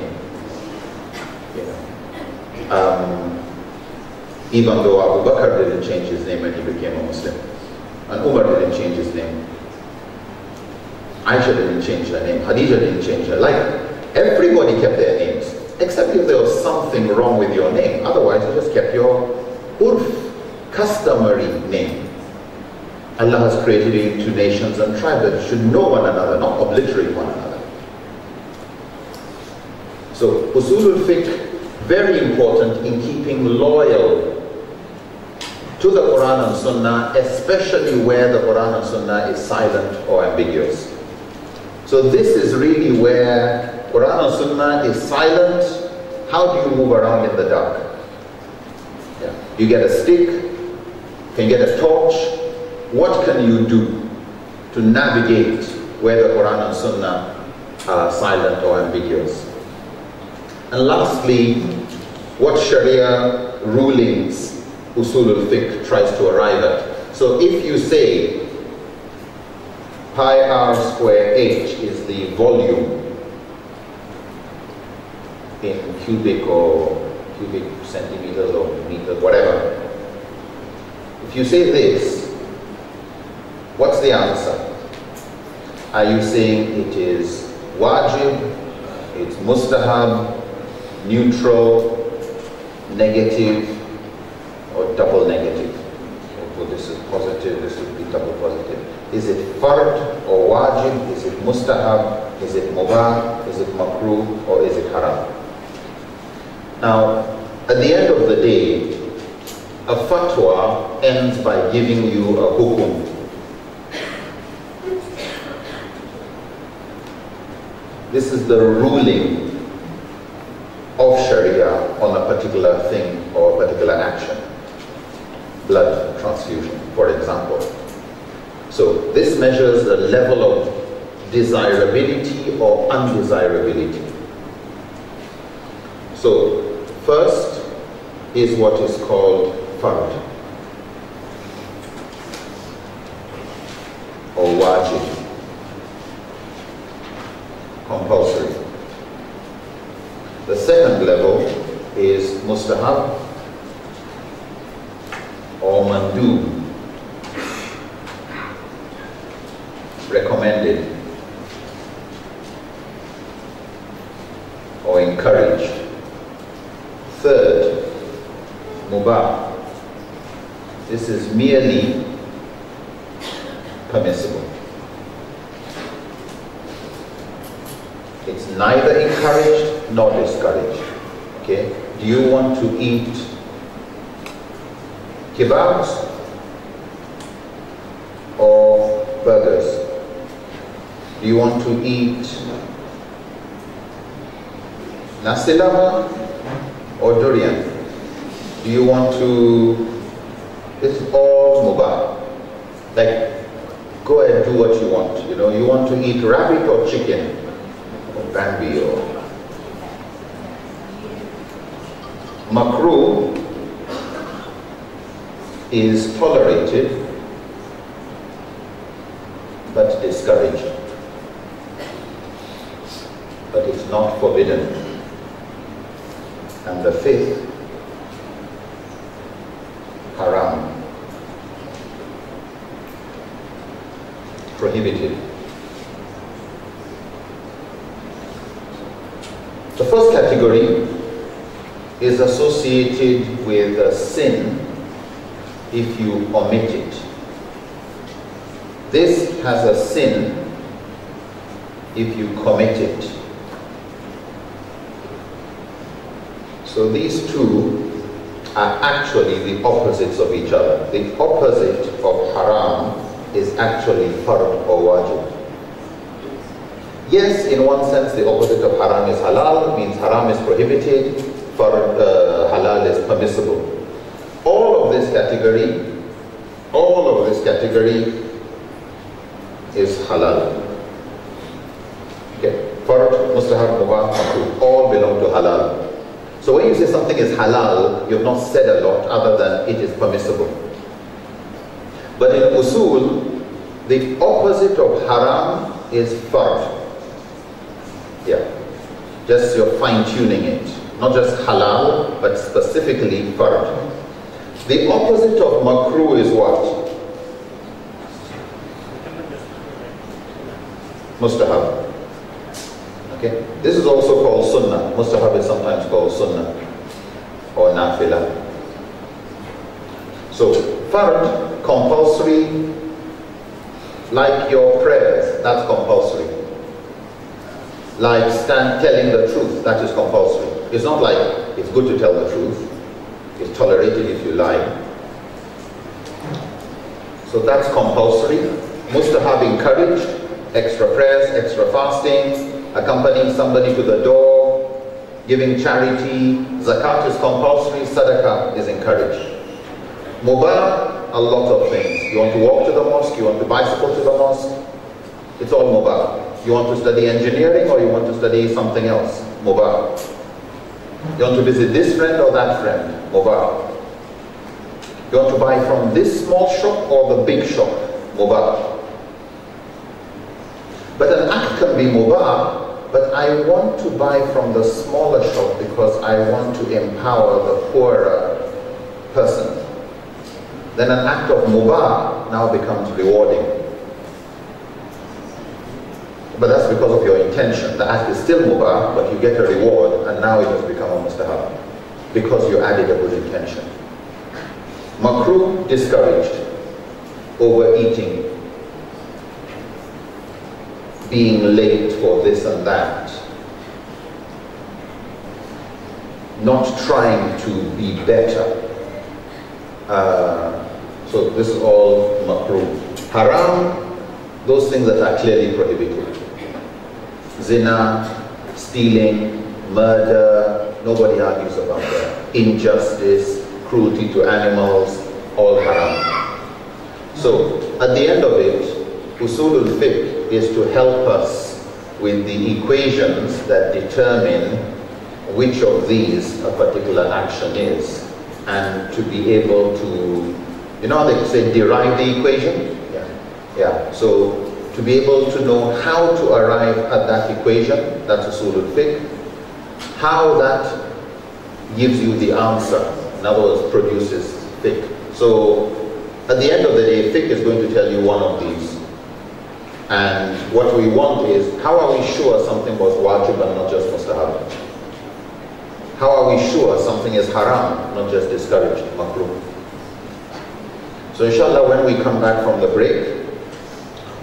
[SPEAKER 5] You know. Even though Abu Bakr didn't change his name when he became a Muslim, and Umar didn't change his name, Aisha didn't change her name, Khadija didn't change her. Like, everybody kept their names, except if there was something wrong with your name. Otherwise, you just kept your urf, customary name. Allah has created you into nations and tribes that should know one another, not obliterate one another. So, usulul fiqh, very important in keeping loyal to the Quran and Sunnah, especially where the Quran and Sunnah is silent or ambiguous. So this is really where Quran and Sunnah is silent. How do you move around in the dark? Yeah. You get a stick, you can get a torch. What can you do to navigate where the Quran and Sunnah are silent or ambiguous? And lastly, what Sharia rulings Usulul Fiqh tries to arrive at. So if you say pi r square h is the volume in cubic centimeters or meters, whatever. If you say this, what's the answer? Are you saying it is wajib, it's mustahab, neutral, negative, or double negative? So this is positive, this would be double positive. Is it fard or wajib? Is it mustahab? Is it mubah? Is it makruh? Or is it haram? Now, at the end of the day, a fatwa ends by giving you a hukum. This is the ruling of Sharia on a particular thing or a particular action. Blood transfusion, for example. So this measures the level of desirability or undesirability. So first is what is called fard or wajib, compulsory. The second level or mandub, recommended or encouraged. Third, mubah. This is merely permissible. It's neither encouraged nor discouraged. Okay? Do you want to eat kebabs or burgers? Do you want to eat nasi lemak or durian? Do you want to... It's all mubah. Like, go and do what you want. You know, you want to eat rabbit or chicken or bambi or... Makruh is tolerated but discouraged. But it's not forbidden. And the fifth, haram, prohibited. The first category is associated with a sin if you omit it. This has a sin if you commit it. So these two are actually the opposites of each other. The opposite of haram is actually fard or wajib. Yes, in one sense, the opposite of haram is halal, means haram is prohibited, halal is permissible. All of this category is halal. Okay, fard, mustahab, mubah, makruh, all belong to halal. So when you say something is halal, you've not said a lot other than it is permissible. But in usul, the opposite of haram is fard. Yeah, just you're fine-tuning it. Not just halal, but specifically fard. The opposite of makruh is what? Mustahab. Okay? This is also called sunnah. Mustahab is sometimes called sunnah or nafilah. So, fard, compulsory, like your prayers, that's compulsory. Like telling the truth, that is compulsory. It's not like it's good to tell the truth. It's tolerated if you lie. So that's compulsory. Mustahab encouraged, extra prayers, extra fasting, accompanying somebody to the door, giving charity. Zakat is compulsory, sadaqah is encouraged. Mubah, a lot of things. You want to walk to the mosque, you want to bicycle to the mosque, it's all mubah. You want to study engineering or you want to study something else, mubah. You want to visit this friend or that friend, mubah. You want to buy from this small shop or the big shop, mubah. But an act can be mubah, but I want to buy from the smaller shop because I want to empower the poorer person. Then an act of mubah now becomes rewarding. But that's because of your intention. The act is still mubah, but you get a reward, and now it has become a mustahab because you added a good intention. Makruh, discouraged. Overeating. Being late for this and that. Not trying to be better. So this is all makruh. Haram, those things that are clearly prohibited. Zina, stealing, murder, nobody argues about that. Injustice, cruelty to animals, all haram. So, at the end of it, usul al-fiqh is to help us with the equations that determine which of these a particular action is, and to be able to, you know how they say derive the equation? Yeah. So, to be able to know how to arrive at that equation, that's usul al-fiqh, how that gives you the answer, in other words, produces fiqh. So at the end of the day, fiqh is going to tell you one of these. And what we want is, how are we sure something was wajib and not just mustahab? How are we sure something is haram, not just discouraged, makruh? So inshallah, when we come back from the break,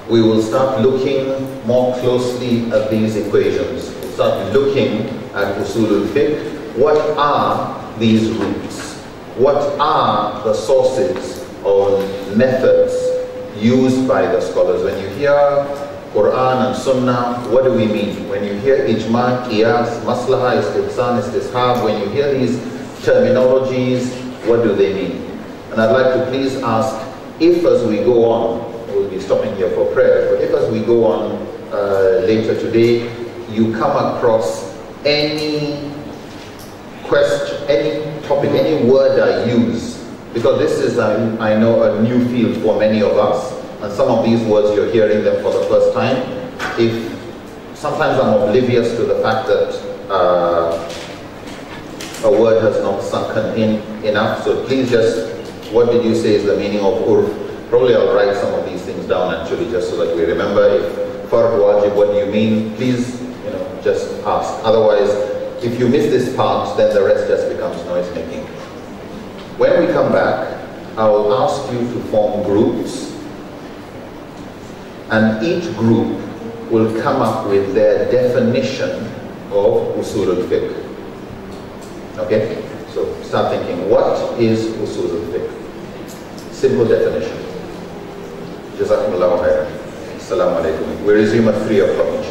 [SPEAKER 5] we will start looking more closely at these equations. We'll start looking at usul al-fiqh. What are these roots? What are the sources or methods used by the scholars? When you hear Quran and Sunnah, what do we mean? When you hear ijma, qiyas, maslaha, istihsan, istishab, when you hear these terminologies, what do they mean? And I'd like to please ask, if as we go on, we'll be stopping here for prayer, but if as we go on later today, you come across any question, any topic, any word I use, because this is, I know, a new field for many of us, and some of these words you're hearing them for the first time. If sometimes I'm oblivious to the fact that a word has not sunken in enough, so please just, what did you say is the meaning of urf? Probably I'll write some of these things down actually, just so that we remember. If fard wajib, what do you mean? Please, just ask. Otherwise, if you miss this part, then the rest just becomes noise making. When we come back, I will ask you to form groups, and each group will come up with their definition of usul al-fiqh. Okay? So start thinking, what is usul al-fiqh? Simple definition. Jazakumullahu khairan. Assalamu alaikum. We resume at 3 o'clock.